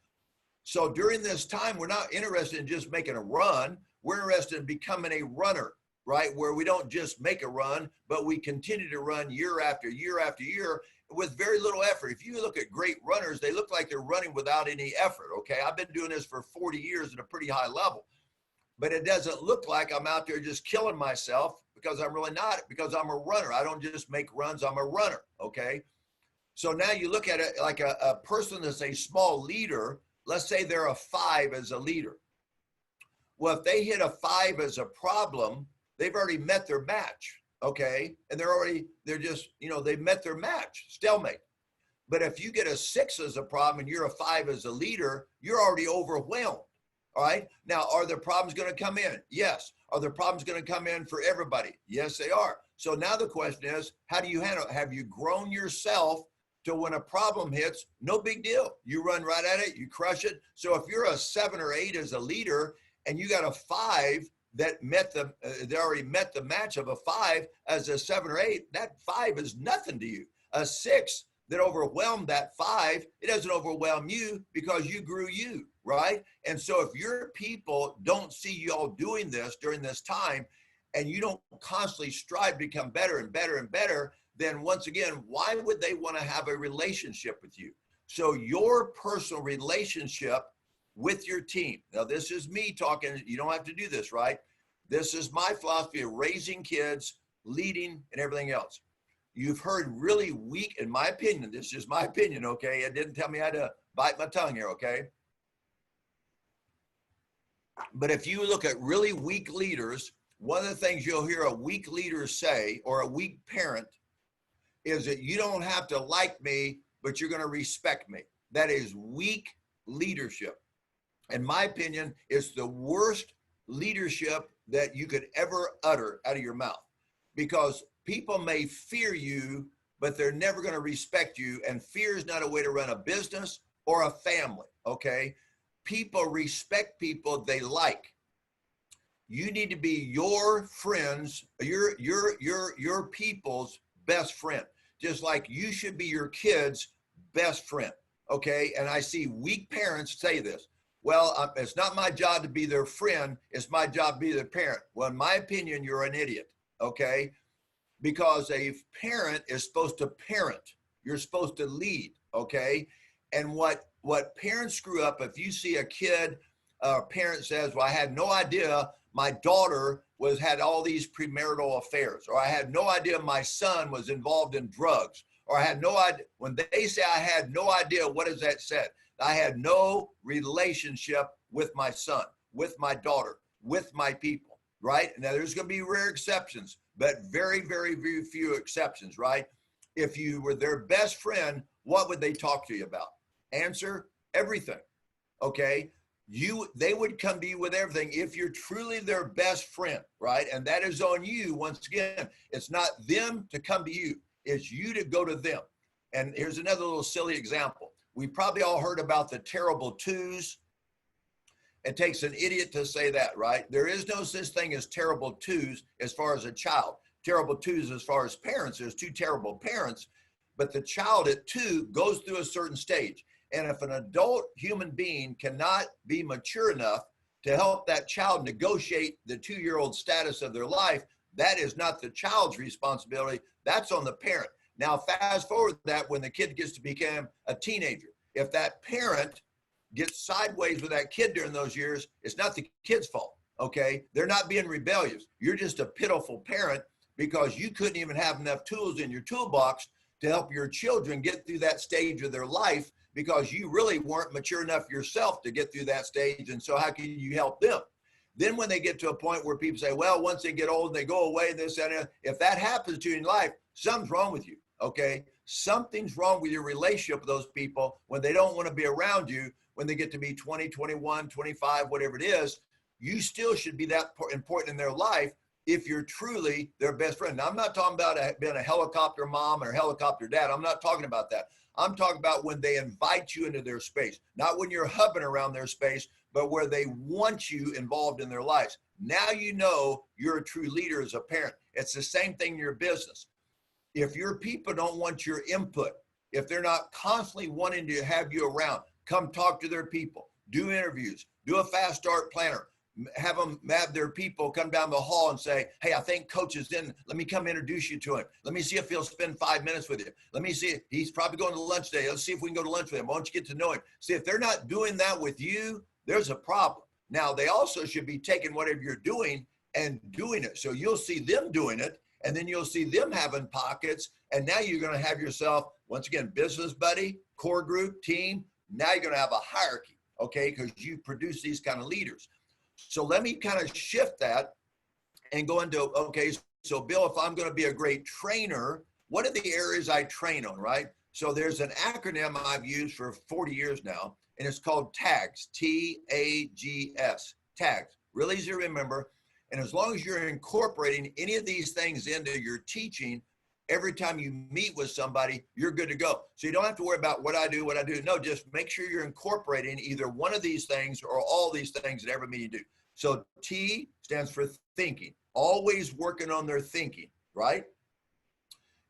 So during this time, we're not interested in just making a run. We're interested in becoming a runner, right? Where we don't just make a run, but we continue to run year after year after year with very little effort. If you look at great runners, they look like they're running without any effort, okay? I've been doing this for 40 years at a pretty high level, but it doesn't look like I'm out there just killing myself because I'm really not, because I'm a runner. I don't just make runs, I'm a runner, okay? So now you look at it like a person that's a small leader, let's say they're a 5 as a leader. Well, if they hit a 5 as a problem, they've already met their match, okay? And they're just, they've met their match, stalemate. But if you get a 6 as a problem and you're a 5 as a leader, you're already overwhelmed. All right. Now, are the problems going to come in? Yes. Are the problems going to come in for everybody? Yes, they are. So now the question is, how do you handle it? Have you grown yourself to when a problem hits, no big deal. You run right at it, you crush it. So if you're a 7 or 8 as a leader and you got a 5 that they already met the match of a 5 as a 7 or 8, that 5 is nothing to you. A 6 that overwhelmed that 5, it doesn't overwhelm you because you grew you, right? And so if your people don't see y'all doing this during this time and you don't constantly strive to become better and better and better, then once again, why would they want to have a relationship with you? So your personal relationship with your team. Now, this is me talking. You don't have to do this, right? This is my philosophy of raising kids, leading, and everything else. You've heard really weak, in my opinion, this is just my opinion, okay? It didn't tell me how to bite my tongue here, okay? But if you look at really weak leaders, one of the things you'll hear a weak leader say, or a weak parent, is that you don't have to like me, but you're going to respect me. That is weak leadership. In my opinion, it's the worst leadership that you could ever utter out of your mouth, because people may fear you, but they're never going to respect you. And fear is not a way to run a business or a family. Okay. People respect people they like. You need to be your friends, your people's best friend, just like you should be your kids' best friend. Okay. And I see weak parents say this. Well, it's not my job to be their friend. It's my job to be their parent. Well, in my opinion, you're an idiot. Okay. Because a parent is supposed to parent. You're supposed to lead. Okay. And what parents screw up, if you see a kid, a parent says, well, I had no idea my daughter had all these premarital affairs, or I had no idea my son was involved in drugs, or I had no idea. When they say I had no idea, what does that say? I had no relationship with my son, with my daughter, with my people, right? Now there's going to be rare exceptions, but very, very, very few exceptions, right? If you were their best friend, what would they talk to you about? Answer: everything. Okay. They would come to you with everything if you're truly their best friend, right? And that is on you. Once again, it's not them to come to you. It's you to go to them. And here's another little silly example. We probably all heard about the terrible twos. It takes an idiot to say that, right? There is no such thing as terrible twos as far as a child. Terrible twos as far as parents. There's two terrible parents, but the child at 2 goes through a certain stage. And if an adult human being cannot be mature enough to help that child negotiate the 2-year-old status of their life, that is not the child's responsibility. That's on the parent. Now, fast forward that when the kid gets to become a teenager, if that parent gets sideways with that kid during those years, it's not the kid's fault. Okay. They're not being rebellious. You're just a pitiful parent because you couldn't even have enough tools in your toolbox to help your children get through that stage of their life, because you really weren't mature enough yourself to get through that stage. And so how can you help them? Then when they get to a point where people say, well, once they get old and they go away, this and that, if that happens to you in life, something's wrong with you. Okay. Something's wrong with your relationship with those people when they don't want to be around you. When they get to be 20, 21, 25, whatever it is, you still should be that important in their life if you're truly their best friend. Now, I'm not talking about being a helicopter mom or helicopter dad. I'm not talking about that. I'm talking about when they invite you into their space, not when you're hubbing around their space, but where they want you involved in their lives. Now you know you're a true leader as a parent. It's the same thing in your business. If your people don't want your input, if they're not constantly wanting to have you around, come talk to their people, do interviews, do a fast start planner, have their people come down the hall and say, hey, I think coach is in. Let me come introduce you to him. Let me see if he'll spend 5 minutes with you. Let me see. He's probably going to lunch today. Let's see if we can go to lunch with him. Why don't you get to know him? See, if they're not doing that with you, there's a problem. Now, they also should be taking whatever you're doing and doing it. So you'll see them doing it, and then you'll see them having pockets. And now you're going to have yourself, once again, business buddy, core group, team. Now you're going to have a hierarchy, okay, because you produce these kind of leaders. So let me kind of shift that and go into, okay, so Bill, if I'm going to be a great trainer, what are the areas I train on, right? So there's an acronym I've used for 40 years now, and it's called TAGS, T-A-G-S, TAGS, really easy to remember. And as long as you're incorporating any of these things into your teaching, every time you meet with somebody, you're good to go. So you don't have to worry about what I do. No, just make sure you're incorporating either one of these things or all these things at every meeting you do. So T stands for thinking, always working on their thinking, right?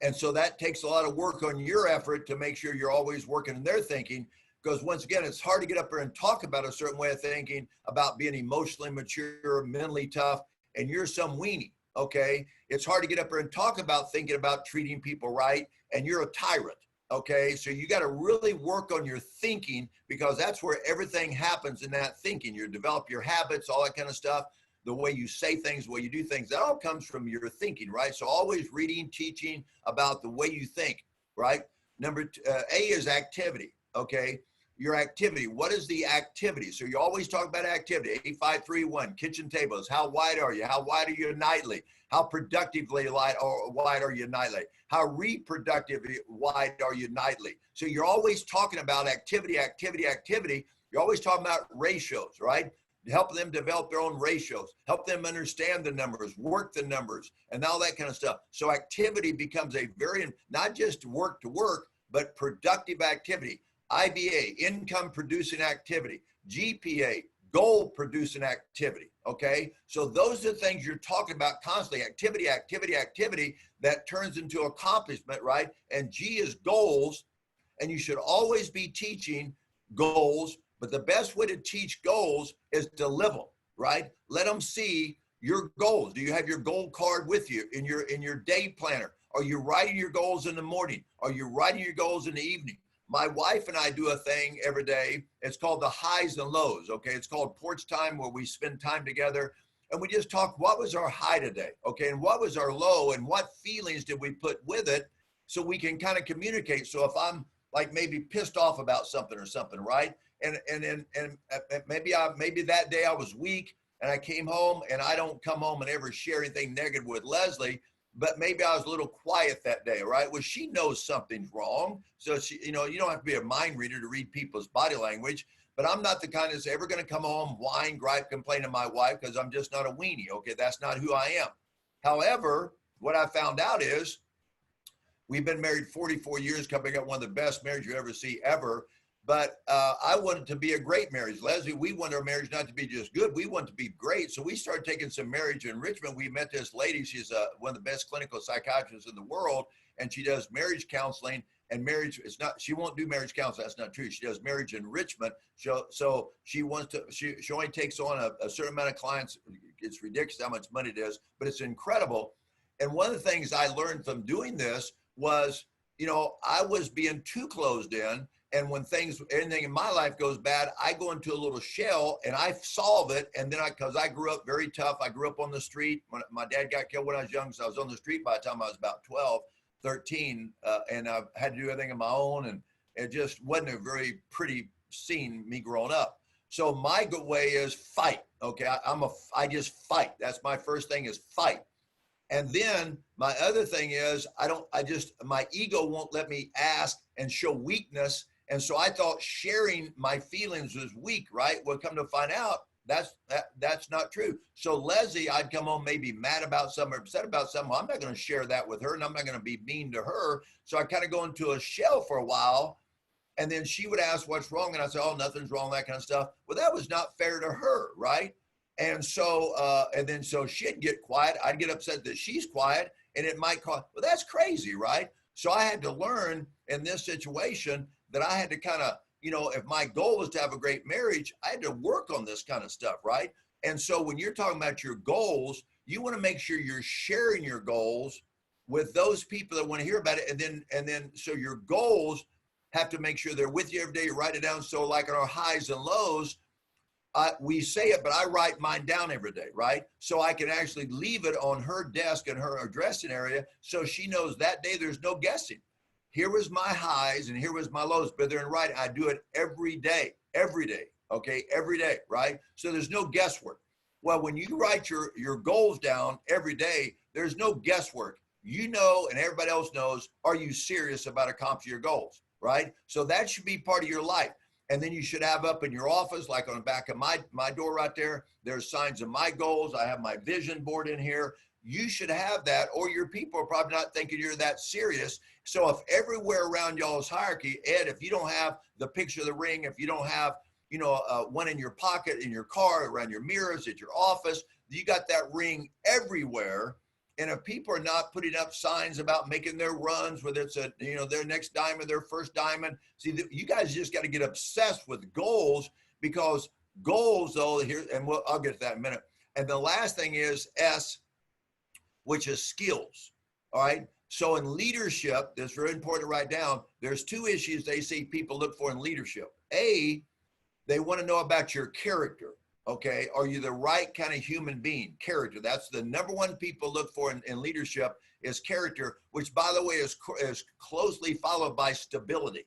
And so that takes a lot of work on your effort to make sure you're always working on their thinking, because once again, it's hard to get up there and talk about a certain way of thinking, about being emotionally mature, mentally tough, and you're some weenie. Okay, it's hard to get up there and talk about thinking about treating people right, and you're a tyrant. Okay, so you got to really work on your thinking, because that's where everything happens in that thinking. You develop your habits, all that kind of stuff, the way you say things, the way you do things, that all comes from your thinking, right? So always reading, teaching about the way you think, right? A is activity. Okay, your activity. What is the activity? So you always talk about activity. 8, 5, 3, 1. Kitchen tables. How wide are you? How wide are you nightly? How productively wide are you nightly? How reproductively wide are you nightly? So you're always talking about activity, activity, activity. You're always talking about ratios, right? Help them develop their own ratios, help them understand the numbers, work the numbers, and all that kind of stuff. So activity becomes a very, not just work to work, but productive activity. IBA, income producing activity. GPA, goal producing activity. Okay. So those are the things you're talking about constantly. Activity, activity, activity that turns into accomplishment, right? And G is goals. And you should always be teaching goals, but the best way to teach goals is to live them, right? Let them see your goals. Do you have your goal card with you in your day planner? Are you writing your goals in the morning? Are you writing your goals in the evening? My wife and I do a thing every day. It's called the highs and lows. Okay. It's called porch time, where we spend time together and we just talk, what was our high today? Okay. And what was our low, and what feelings did we put with it, so we can kind of communicate. So if I'm like maybe pissed off about something or something, right? And maybe that day I was weak and I came home, and I don't come home and ever share anything negative with Leslie, but maybe I was a little quiet that day, right? Well, she knows something's wrong. So she, you don't have to be a mind reader to read people's body language, but I'm not the kind that's ever going to come home, whine, gripe, complain to my wife, because I'm just not a weenie. Okay. That's not who I am. However, what I found out is we've been married 44 years, coming up one of the best marriages you ever see ever. But I wanted to be a great marriage. Leslie, we want our marriage not to be just good. We want to be great. So we started taking some marriage enrichment. We met this lady. She's one of the best clinical psychiatrists in the world. And she does marriage counseling. And marriage is not, she won't do marriage counseling. That's not true. She does marriage enrichment. So she wants to, she only takes on a certain amount of clients. It's ridiculous how much money it is, but it's incredible. And one of the things I learned from doing this was, I was being too closed in. And when anything in my life goes bad, I go into a little shell and I solve it. And then because I grew up very tough. I grew up on the street. When my dad got killed when I was young, so I was on the street by the time I was about 12, 13. And I had to do everything on my own. And it just wasn't a very pretty scene, me growing up. So my good way is fight. Okay. I just fight. That's my first thing, is fight. And then my other thing is my ego won't let me ask and show weakness. And so I thought sharing my feelings was weak, right? Well, come to find out, that's not true. So Leslie, I'd come home maybe mad about something or upset about something. Well, I'm not going to share that with her, and I'm not going to be mean to her. So I kind of go into a shell for a while. And then she would ask what's wrong. And I said, oh, nothing's wrong, that kind of stuff. Well, that was not fair to her, right? And so, so she'd get quiet. I'd get upset that she's quiet, and it might cause, well, that's crazy, right? So I had to learn in this situation that I had to kind of, if my goal was to have a great marriage, I had to work on this kind of stuff, right? And so when you're talking about your goals, you want to make sure you're sharing your goals with those people that want to hear about it. And then, so your goals have to make sure they're with you every day. You write it down. So like in our highs and lows, we say it, but I write mine down every day, right? So I can actually leave it on her desk in her dressing area, so she knows that day there's no guessing. Here was my highs and here was my lows, but they're in writing. I do it every day, okay? Every day, right? So there's no guesswork. Well, when you write your goals down every day, there's no guesswork. And everybody else knows, are you serious about accomplishing your goals, right? So that should be part of your life. And then you should have up in your office, like on the back of my door right there, there's signs of my goals. I have my vision board in here. You should have that, or your people are probably not thinking you're that serious. So if everywhere around y'all's hierarchy, Ed, if you don't have the picture of the ring, if you don't have, one in your pocket, in your car, around your mirrors, at your office, you got that ring everywhere. And if people are not putting up signs about making their runs, whether it's their next diamond, their first diamond, see, you guys just got to get obsessed with goals, because goals, though, I'll get to that in a minute. And the last thing is S, which is skills. All right. So in leadership, that's very important to write down. There's two issues they see people look for in leadership. A, they want to know about your character. Okay. Are you the right kind of human being? Character. That's the number one people look for in leadership, is character, which, by the way, is closely followed by stability.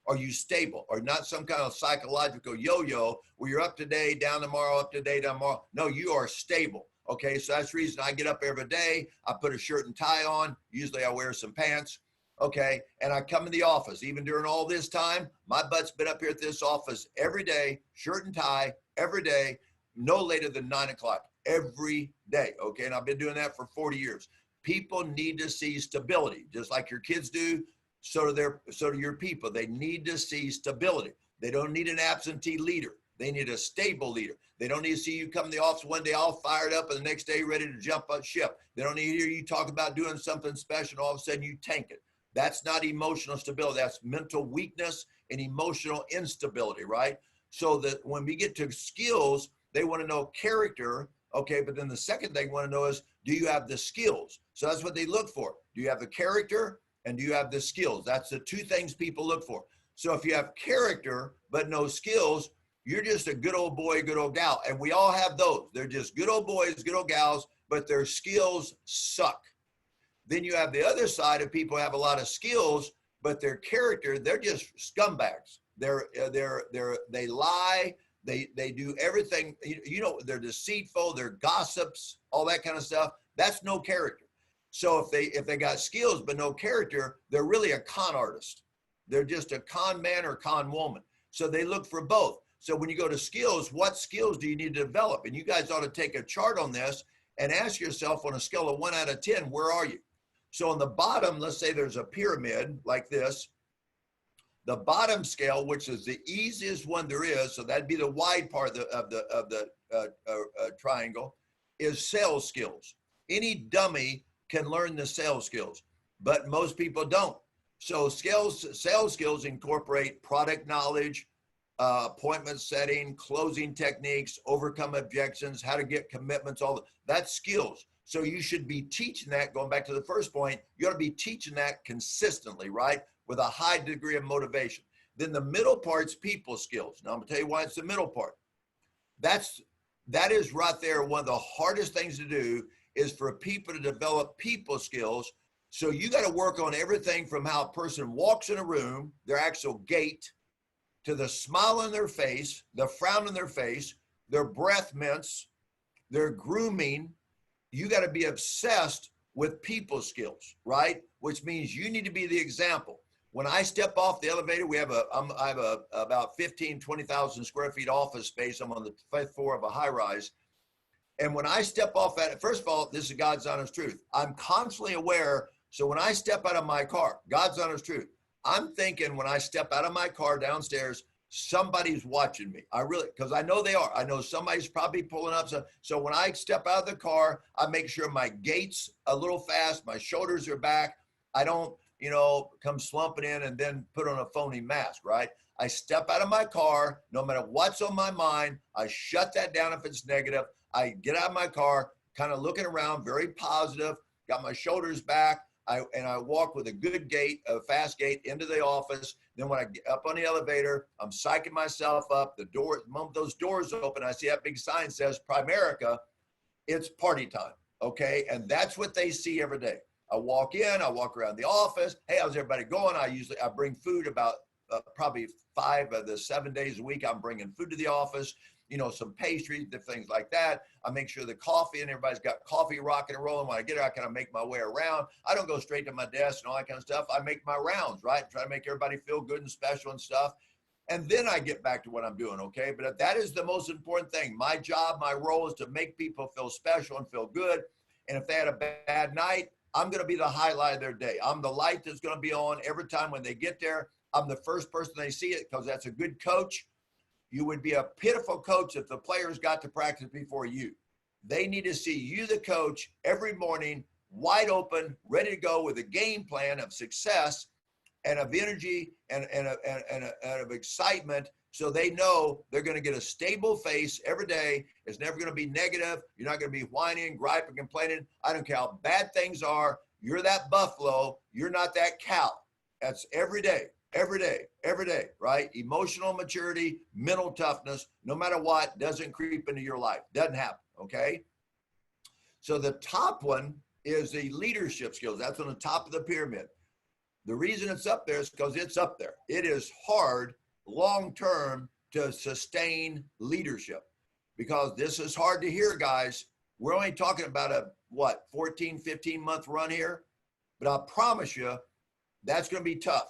Are you stable? Or not some kind of psychological yo-yo where you're up today, down tomorrow, up today, down tomorrow. No, you are stable. Okay, so that's the reason I get up every day. I put a shirt and tie on. Usually I wear some pants. Okay, and I come to the office. Even during all this time, my butt's been up here at this office every day, shirt and tie, every day, no later than 9 o'clock, every day. Okay, and I've been doing that for 40 years. People need to see stability, just like your kids do. So do your people. They need to see stability. They don't need an absentee leader. They need a stable leader. They don't need to see you come to the office one day all fired up and the next day ready to jump on ship. They don't need to hear you talk about doing something special and all of a sudden you tank it. That's not emotional stability. That's mental weakness and emotional instability, right? So that when we get to skills, they want to know character, okay? But then the second thing they want to know is, do you have the skills? So that's what they look for. Do you have the character and do you have the skills? That's the two things people look for. So if you have character but no skills, you're just a good old boy, good old gal. And we all have those. They're just good old boys, good old gals, but their skills suck. Then you have the other side of people who have a lot of skills, but their character, they're just scumbags. They lie. They do everything. You know, they're deceitful. They're gossips. All that kind of stuff. That's no character. So if they got skills but no character, they're really a con artist. They're just a con man or con woman. So they look for both. So when you go to skills, what skills do you need to develop? And you guys ought to take a chart on this and ask yourself on a scale of 1 out of 10, where are you? So on the bottom, let's say there's a pyramid like this. The bottom scale, which is the easiest one there is, so that'd be the wide part of the triangle, is sales skills. Any dummy can learn the sales skills, but most people don't. So sales skills incorporate product knowledge, appointment setting, closing techniques, overcome objections, how to get commitments, that's skills. So you should be teaching that, going back to the first point, you ought to be teaching that consistently, right? With a high degree of motivation. Then the middle part's people skills. Now I'm gonna tell you why it's the middle part. That is right there, one of the hardest things to do is for people to develop people skills. So you gotta work on everything from how a person walks in a room, their actual gait, to the smile on their face, the frown on their face, their breath mints, their grooming. You got to be obsessed with people skills, right? Which means you need to be the example. When I step off the elevator, I have about 15, 20,000 square feet office space. I'm on the 5th floor of a high rise. And when I step off at it, first of all, this is God's honest truth. I'm constantly aware. So when I step out of my car, God's honest truth, I'm thinking when I step out of my car downstairs, somebody's watching me. Because I know they are. I know somebody's probably pulling up. So when I step out of the car, I make sure my gait's a little fast, my shoulders are back. I don't, come slumping in and then put on a phony mask, right? I step out of my car, no matter what's on my mind, I shut that down if it's negative. I get out of my car, kind of looking around, very positive, got my shoulders back. I walk with a good gait, a fast gait into the office. Then when I get up on the elevator, I'm psyching myself up. The moment those doors open, I see that big sign that says Primerica, it's party time, okay? And that's what they see every day. I walk in, I walk around the office. Hey, how's everybody going? I bring food about probably 5 of the 7 days a week. I'm bringing food to the office. Some pastries, things like that. I make sure the coffee and everybody's got coffee rocking and rolling. When I get there, I kind of make my way around. I don't go straight to my desk and all that kind of stuff. I make my rounds, right? Try to make everybody feel good and special and stuff. And then I get back to what I'm doing, okay? But that is the most important thing. My job, my role is to make people feel special and feel good. And if they had a bad night, I'm going to be the highlight of their day. I'm the light that's going to be on every time when they get there. I'm the first person they see it because that's a good coach. You would be a pitiful coach if the players got to practice before you. They need to see you, the coach, every morning, wide open, ready to go with a game plan of success and of energy and of excitement, so they know they're going to get a stable face every day. It's never going to be negative. You're not going to be whining, griping, complaining. I don't care how bad things are. You're that buffalo. You're not that cow. That's every day. Every day, right? Emotional maturity, mental toughness, no matter what, doesn't creep into your life. Doesn't happen, okay? So the top one is the leadership skills. That's on the top of the pyramid. The reason it's up there is because it's up there. It is hard long-term to sustain leadership, because this is hard to hear, guys. We're only talking about a, 14, 15 month run here, but I promise you that's going to be tough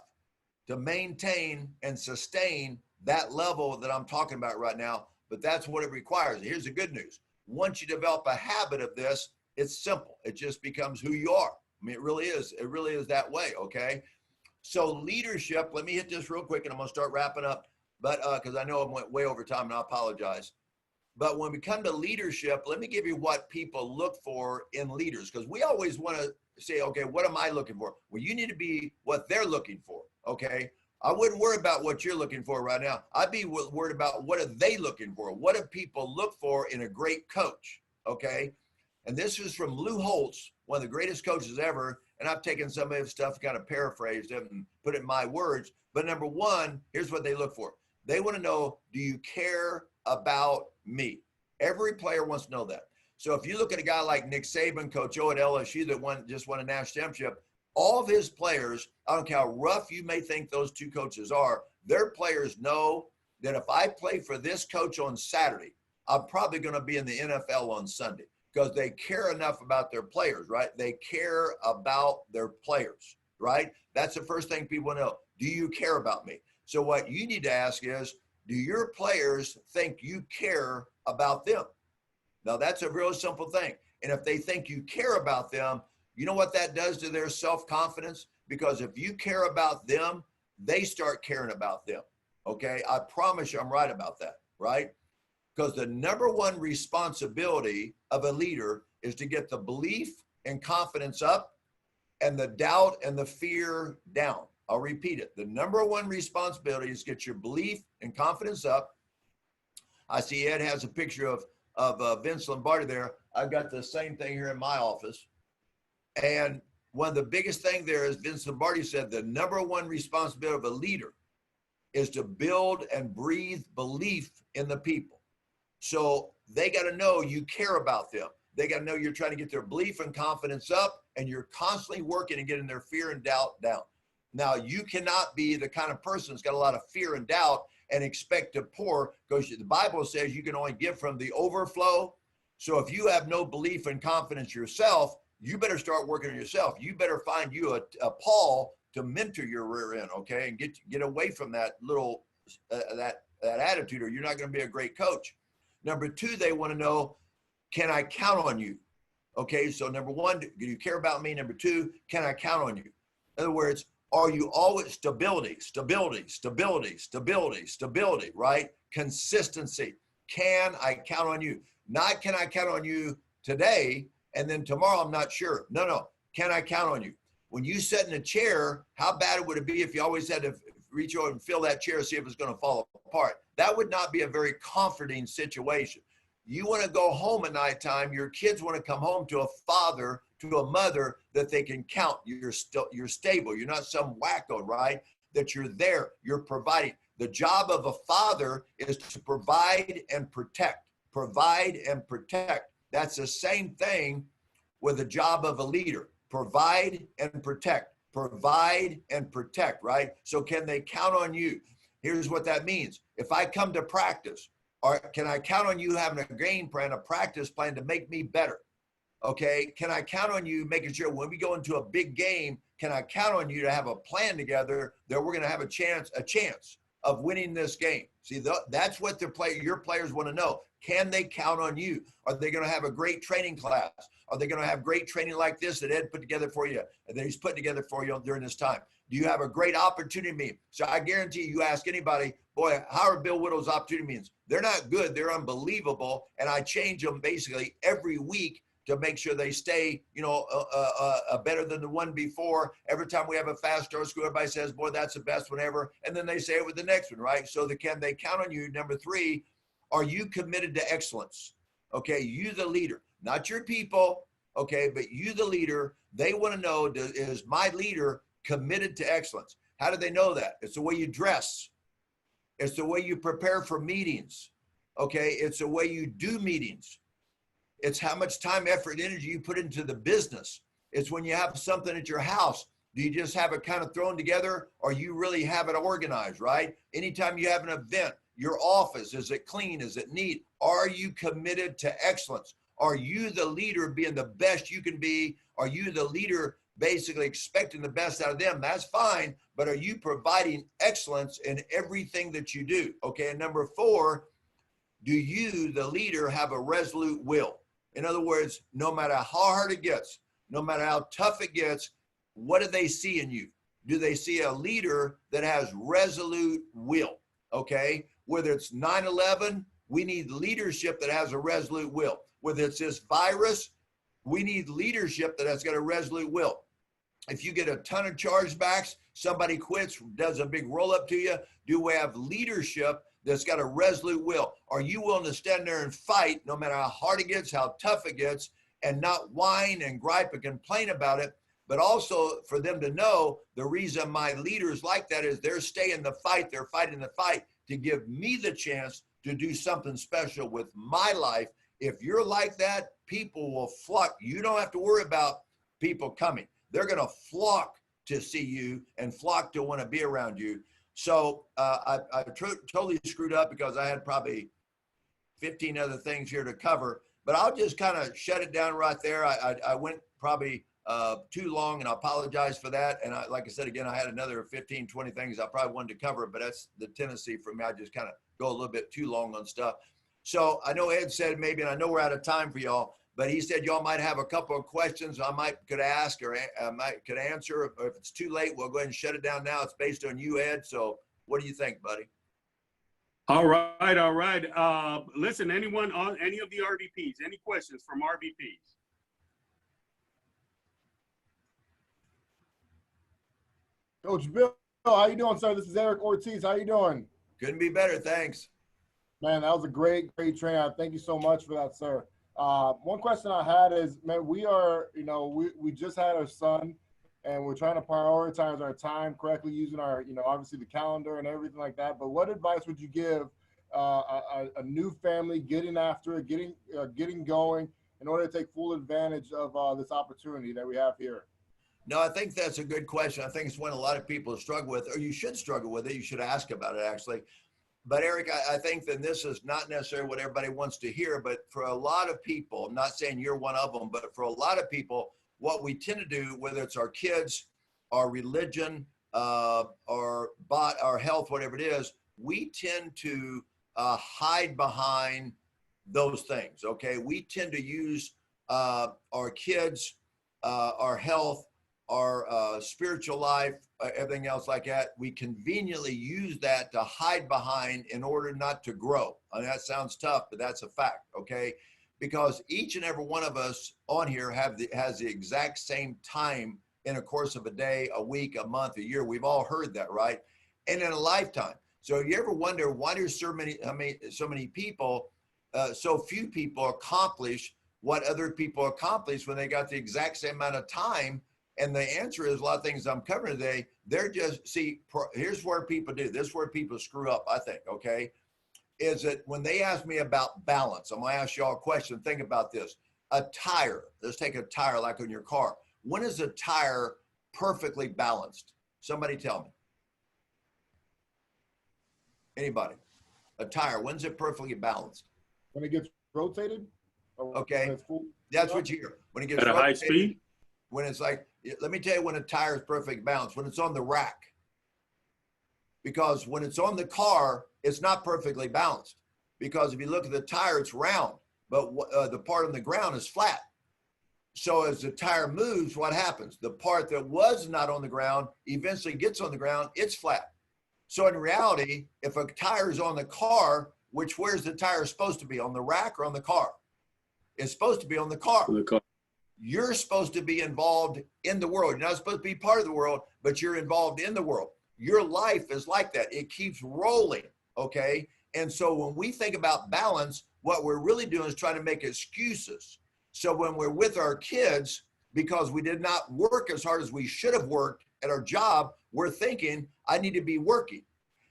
to maintain and sustain that level that I'm talking about right now, but that's what it requires. Here's the good news. Once you develop a habit of this, it's simple. It just becomes who you are. I mean, it really is that way, okay? So leadership, let me hit this real quick and I'm gonna start wrapping up, but because I know I went way over time and I apologize. But when we come to leadership, let me give you what people look for in leaders, because we always want to say, okay, what am I looking for? Well, you need to be what they're looking for, okay? I wouldn't worry about what you're looking for right now. I'd be worried about what are they looking for? What do people look for in a great coach, okay? And this is from Lou Holtz, one of the greatest coaches ever, and I've taken some of his stuff, kind of paraphrased it and put it in my words. But number one, here's what they look for. They want to know, do you care about me? Every player wants to know that. So if you look at a guy like Nick Saban, Coach O at LSU that just won a national championship, all of his players, I don't care how rough you may think those two coaches are, their players know that if I play for this coach on Saturday, I'm probably going to be in the NFL on Sunday, because they care enough about their players, right? They care about their players, right? That's the first thing people know. Do you care about me? So what you need to ask is, do your players think you care about them? Now, that's a real simple thing. And if they think you care about them, you know what that does to their self-confidence? Because if you care about them, they start caring about them, okay? I promise you I'm right about that, right? Because the number one responsibility of a leader is to get the belief and confidence up and the doubt and the fear down. I'll repeat it. The number one responsibility is get your belief and confidence up. I see Ed has a picture of Vince Lombardi there. I've got the same thing here in my office. And one of the biggest thing there is Vince Lombardi said the number one responsibility of a leader is to build and breathe belief in the people. So they got to know you care about them. They got to know you're trying to get their belief and confidence up, and you're constantly working and getting their fear and doubt down. Now, you cannot be the kind of person that's got a lot of fear and doubt and expect to pour, because the Bible says you can only give from the overflow. So if you have no belief and confidence yourself, you better start working on yourself. You better find you a Paul to mentor your rear end, okay, and get away from that little that attitude, or you're not going to be a great coach. Number two, they want to know, can I count on you? Okay, so number one, do you care about me? Number two, can I count on you? In other words, are you always stability, right? Consistency. Can I count on you? Not can I count on you today and then tomorrow I'm not sure. No. Can I count on you? When you sit in a chair, how bad would it be if you always had to reach over and feel that chair, see if it's going to fall apart? That would not be a very comforting situation. You want to go home at nighttime. Your kids want to come home to a father, to a mother that they can count. You're stable. You're not some wacko, right? That you're there. You're providing. The job of a father is to provide and protect. Provide and protect. That's the same thing with the job of a leader. Provide and protect. Provide and protect, right? So can they count on you? Here's what that means. If I come to practice, or can I count on you having a game plan, a practice plan to make me better? Okay, can I count on you making sure when we go into a big game, can I count on you to have a plan together that we're going to have a chance of winning this game? See, that's what your players want to know. Can they count on you? Are they going to have a great training class? Are they going to have great training like this that Ed put together for you, and that he's put together for you during this time? Do you have a great opportunity meeting? So I guarantee you ask anybody, boy, how are Bill Whittle's opportunity meetings? They're not good. They're unbelievable. And I change them basically every week to make sure they stay, better than the one before. Every time we have a fast start school, everybody says, boy, that's the best one ever. And then they say it with the next one, right? So can they count on you? Number three, are you committed to excellence? Okay, you the leader, not your people, okay, but you the leader. They want to know, is my leader committed to excellence? How do they know that? It's the way you dress. It's the way you prepare for meetings, okay? It's the way you do meetings. It's how much time, effort, energy you put into the business. It's when you have something at your house. Do you just have it kind of thrown together, or you really have it organized, right? Anytime you have an event, your office, is it clean? Is it neat? Are you committed to excellence? Are you the leader being the best you can be? Are you the leader basically expecting the best out of them? That's fine, but are you providing excellence in everything that you do? Okay, and number 4, do you, the leader, have a resolute will? In other words, no matter how hard it gets, no matter how tough it gets, what do they see in you? Do they see a leader that has resolute will? Okay, whether it's 9/11, we need leadership that has a resolute will. Whether it's this virus, we need leadership that has got a resolute will. If you get a ton of chargebacks, somebody quits, does a big roll up to you, do we have leadership that's got a resolute will? Are you willing to stand there and fight no matter how hard it gets, how tough it gets, and not whine and gripe and complain about it? But also for them to know the reason my leaders like that is they're staying the fight, they're fighting the fight to give me the chance to do something special with my life. If you're like that, people will flock. You don't have to worry about people coming. They're going to flock to see you and flock to want to be around you. So I totally screwed up because I had probably 15 other things here to cover, but I'll just kind of shut it down right there. I went probably too long, and I apologize for that. And like I said, again, I had another 15, 20 things I probably wanted to cover, but that's the tendency for me. I just kind of go a little bit too long on stuff. So I know Ed said maybe, and I know we're out of time for y'all, but he said y'all might have a couple of questions I could ask or could answer. If it's too late, we'll go ahead and shut it down now. It's based on you, Ed. So what do you think, buddy? All right, all right. Listen, anyone on any of the RVPs, any questions from RVPs? Coach Bill, how you doing, sir? This is Eric Ortiz. How you doing? Couldn't be better, thanks. Man, that was a great training. Thank you so much for that, sir. One question I had is, man, we just had our son, and we're trying to prioritize our time correctly using our, obviously the calendar and everything like that. But what advice would you give a new family getting after it, getting going in order to take full advantage of this opportunity that we have here? No, I think that's a good question. I think it's one a lot of people struggle with, or you should struggle with it. You should ask about it, actually. But Eric, I think that this is not necessarily what everybody wants to hear, but for a lot of people, I'm not saying you're one of them, but for a lot of people, what we tend to do, whether it's our kids, our religion, our health, whatever it is, we tend to hide behind those things, okay? We tend to use our kids, our health, our spiritual life, everything else like that. We conveniently use that to hide behind in order not to grow. I mean, that sounds tough, but that's a fact, okay? Because each and every one of us on here has the exact same time in a course of a day, a week, a month, a year. We've all heard that, right? And in a lifetime. So you ever wonder why there's so many people, so few people accomplish what other people accomplish when they got the exact same amount of time? And the answer is a lot of things I'm covering today. They're just, here's where people do. This is where people screw up, I think, okay? Is that when they ask me about balance, I'm gonna ask y'all a question. Think about this. A tire, let's take a tire like on your car. When is a tire perfectly balanced? Somebody tell me. Anybody? A tire, when's it perfectly balanced? When it gets rotated? Okay, that's what you hear. When it gets at a rotated, high speed? When it's like, let me tell you when a tire is perfectly balanced, when it's on the rack. Because when it's on the car, it's not perfectly balanced. Because if you look at the tire, it's round, but the part on the ground is flat. So as the tire moves, what happens? The part that was not on the ground eventually gets on the ground, it's flat. So in reality, if a tire is on the car, where's the tire supposed to be? On the rack or on the car? It's supposed to be on the car. You're supposed to be involved in the world. You're not supposed to be part of the world, but you're involved in the world. Your life is like that. It keeps rolling, okay? And so when we think about balance, what we're really doing is trying to make excuses. So when we're with our kids, because we did not work as hard as we should have worked at our job, we're thinking, I need to be working.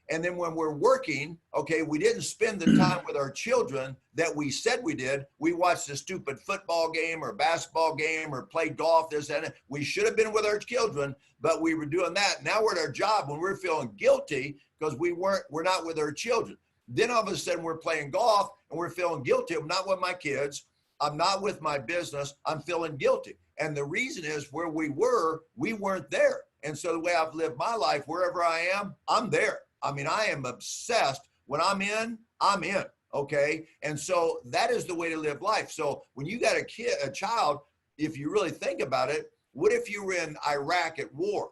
And then when we're working, okay, we didn't spend the time with our children that we said we did. We watched a stupid football game or basketball game or played golf, this and that. We should have been with our children, but we were doing that. Now we're at our job when we're feeling guilty because we're not with our children. Then all of a sudden we're playing golf and we're feeling guilty. I'm not with my kids. I'm not with my business. I'm feeling guilty. And the reason is where we weren't there. And so the way I've lived my life, wherever I am, I'm there. I mean, I am obsessed. When I'm in, okay? And so that is the way to live life. So when you got a child, if you really think about it, what if you were in Iraq at war?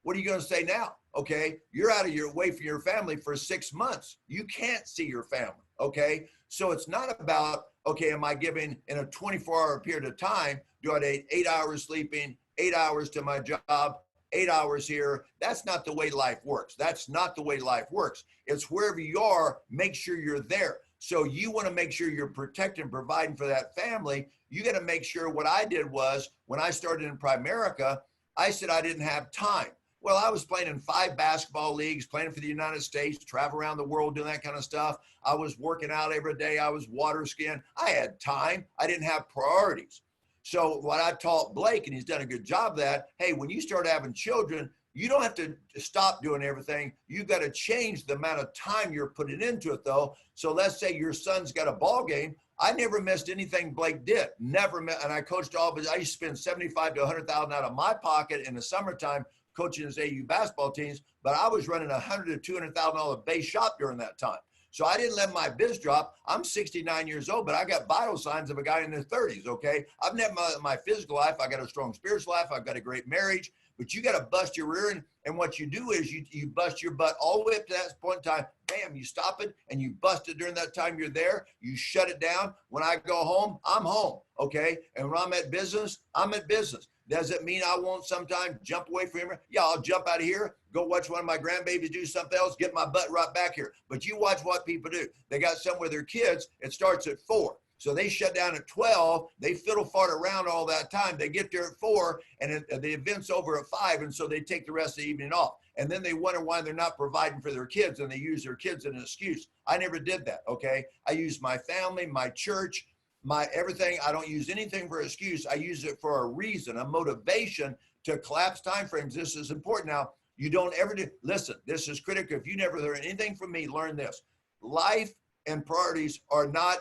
What are you going to say now? Okay, you're out of your way from your family for 6 months. You can't see your family, okay? So it's not about, okay, am I giving in a 24-hour period of time, do I need 8 hours sleeping, 8 hours to my job, 8 hours here? That's not the way life works. That's not the way life works. It's wherever you are, make sure you're there. So you want to make sure you're protecting and providing for that family. You got to make sure. What I did was, when I started in Primerica, I said I didn't have time. Well, I was playing in 5 basketball leagues, playing for the United States, travel around the world, doing that kind of stuff. I was working out every day. I was water skiing. I had time. I didn't have priorities. So what I taught Blake, and he's done a good job of that, hey, when you start having children, you don't have to stop doing everything. You got to change the amount of time you're putting into it, though. So let's say your son's got a ball game. I never missed anything Blake did. Never missed. And I coached all of his. I used to spend $75,000 to $100,000 out of my pocket in the summertime coaching his AU basketball teams, but I was running $100,000 to $200,000 base shop during that time. So I didn't let my biz drop. I'm 69 years old, but I got vital signs of a guy in their 30s, okay? I've never my physical life. I got a strong spiritual life. I've got a great marriage, but you got to bust your rear end. And what you do is you bust your butt all the way up to that point in time. Bam, you stop it and you bust it during that time you're there. You shut it down. When I go home, I'm home, okay? And when I'm at business, I'm at business. Does it mean I won't sometimes jump away from here? Yeah, I'll jump out of here, go watch one of my grandbabies do something else, get my butt right back here. But you watch what people do. They got some with their kids. It starts at 4. So they shut down at 12. They fiddle fart around all that time. They get there at 4, and the event's over at 5, and so they take the rest of the evening off. And then they wonder why they're not providing for their kids, and they use their kids as an excuse. I never did that, okay? I used my family, my church, my everything. I don't use anything for an excuse. I use it for a reason, a motivation to collapse timeframes. This is important. Now, you don't ever do, listen, this is critical. If you never learn anything from me, learn this. Life and priorities are not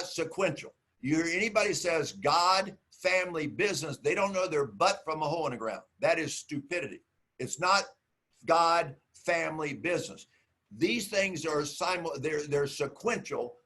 sequential. You hear anybody says God, family, business, they don't know their butt from a hole in the ground. That is stupidity. It's not God, family, business. These things are they're sequential,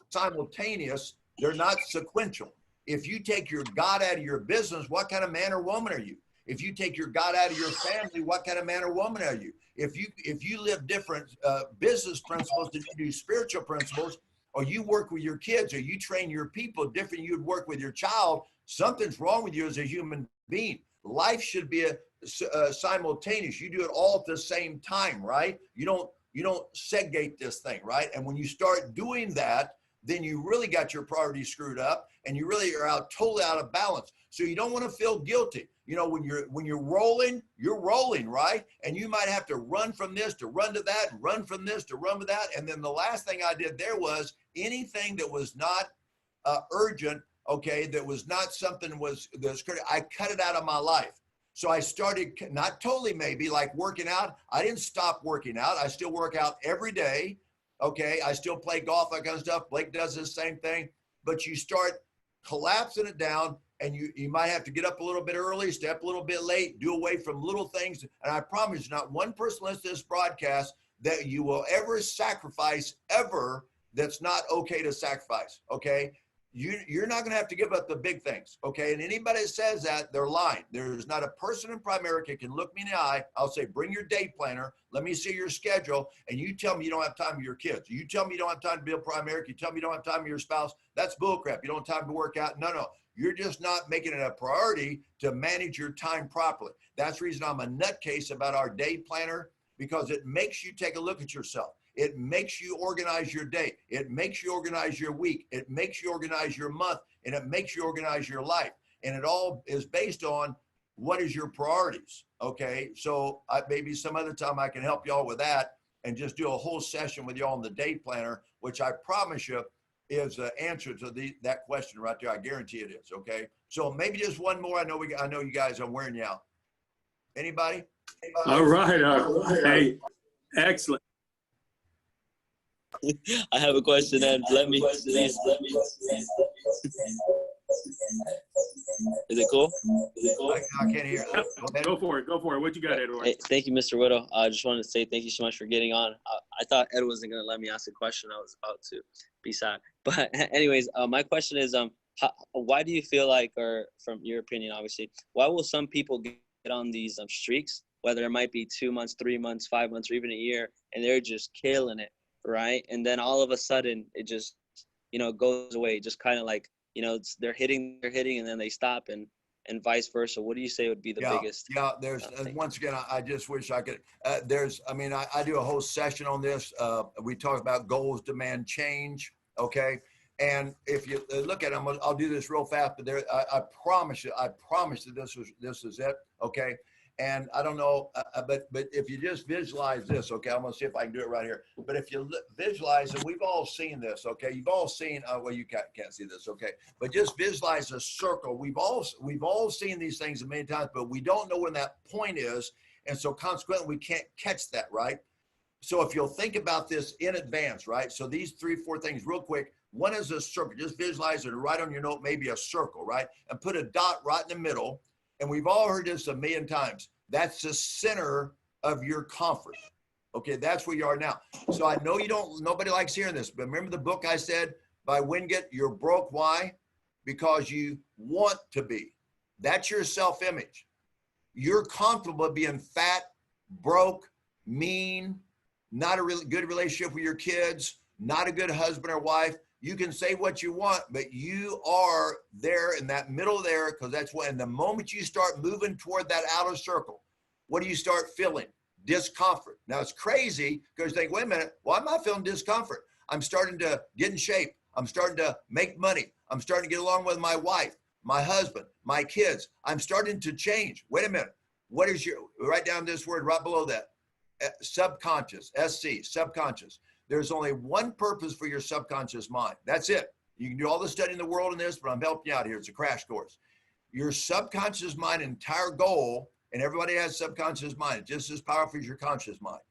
simultaneous. They're not sequential. If you take your God out of your business, what kind of man or woman are you? If you take your God out of your family, what kind of man or woman are you? If you live different business principles than you do spiritual principles, or you work with your kids, or you train your people different, you'd work with your child, something's wrong with you as a human being. Life should be simultaneous. You do it all at the same time, right? You don't segregate this thing, right? And when you start doing that, then you really got your priorities screwed up, and you really are totally out of balance. So you don't want to feel guilty. You know, when you're rolling, right? And you might have to run from this to run to that, and run from this to run to that. And then the last thing I did there was anything that was not urgent, okay, that was not something that's critical, I cut it out of my life. So I started, not totally maybe, like working out. I didn't stop working out. I still work out every day. Okay, I still play golf, that kind of stuff. Blake does the same thing. But you start collapsing it down, and you might have to get up a little bit early, step a little bit late, do away from little things. And I promise you, not one person listens to this broadcast that you will ever sacrifice ever that's not okay to sacrifice, okay? You're not going to have to give up the big things, okay? And anybody that says that, they're lying. There's not a person in Primerica can look me in the eye. I'll say, bring your day planner. Let me see your schedule. And you tell me you don't have time for your kids. You tell me you don't have time to build Primerica. You tell me you don't have time for your spouse. That's bullcrap. You don't have time to work out. No. You're just not making it a priority to manage your time properly. That's the reason I'm a nutcase about our day planner, because it makes you take a look at yourself. It makes you organize your day. It makes you organize your week. It makes you organize your month, and it makes you organize your life. And it all is based on what is your priorities? Okay, so maybe some other time I can help y'all with that and just do a whole session with y'all on the day planner, which I promise you is the answer to that question right there. I guarantee it is. Okay, so maybe just one more. I know you guys. I'm wearing you out. Anybody? All right. Hey, excellent. I have a question, and let me please. Is it cool? I can't hear. Go for it. Go for it. What you got, Edward? Hey, thank you, Mr. Whittle. I just wanted to say thank you so much for getting on. I thought Ed wasn't going to let me ask a question. I was about to be sad. But anyways, my question is, why do you feel like, or from your opinion, obviously, why will some people get on these streaks, whether it might be 2 months, 3 months, 5 months, or even a year, and they're just killing it, right? And then all of a sudden it just, goes away, just kind of like, they're hitting, and then they stop, and vice versa. What do you say would be the biggest? Yeah, there's once again, I just wish I could. I do a whole session on this. We talk about goals demand change. Okay, and if you look at them, I'll do this real fast. But I promise you that this is it. Okay. And I don't know, but if you just visualize this, okay, I'm gonna see if I can do it right here. But if you visualize, and we've all seen this, okay, you've all seen. Well, you can't see this, okay, but just visualize a circle. We've all seen these things many times, but we don't know when that point is, and so consequently, we can't catch that, right? So if you'll think about this in advance, right? So these 3-4 things, real quick. One is a circle. Just visualize it, write on your note, maybe a circle, right, and put a dot right in the middle. And we've all heard this a million times. That's the center of your comfort. Okay, that's where you are now. So I know nobody likes hearing this, but remember the book I said by Wingate, you're broke. Why? Because you want to be. That's your self-image. You're comfortable being fat, broke, mean, not a really good relationship with your kids, not a good husband or wife. You can say what you want, but you are there in that middle there, because that's when the moment you start moving toward that outer circle, what do you start feeling? Discomfort. Now it's crazy because you think, wait a minute, why am I feeling discomfort? I'm starting to get in shape. I'm starting to make money. I'm starting to get along with my wife, my husband, my kids. I'm starting to change. Wait a minute. What is write down this word right below that. Subconscious, SC, subconscious. There's only one purpose for your subconscious mind. That's it. You can do all the study in the world in this, but I'm helping you out here. It's a crash course. Your subconscious mind entire goal, and everybody has subconscious mind, just as powerful as your conscious mind,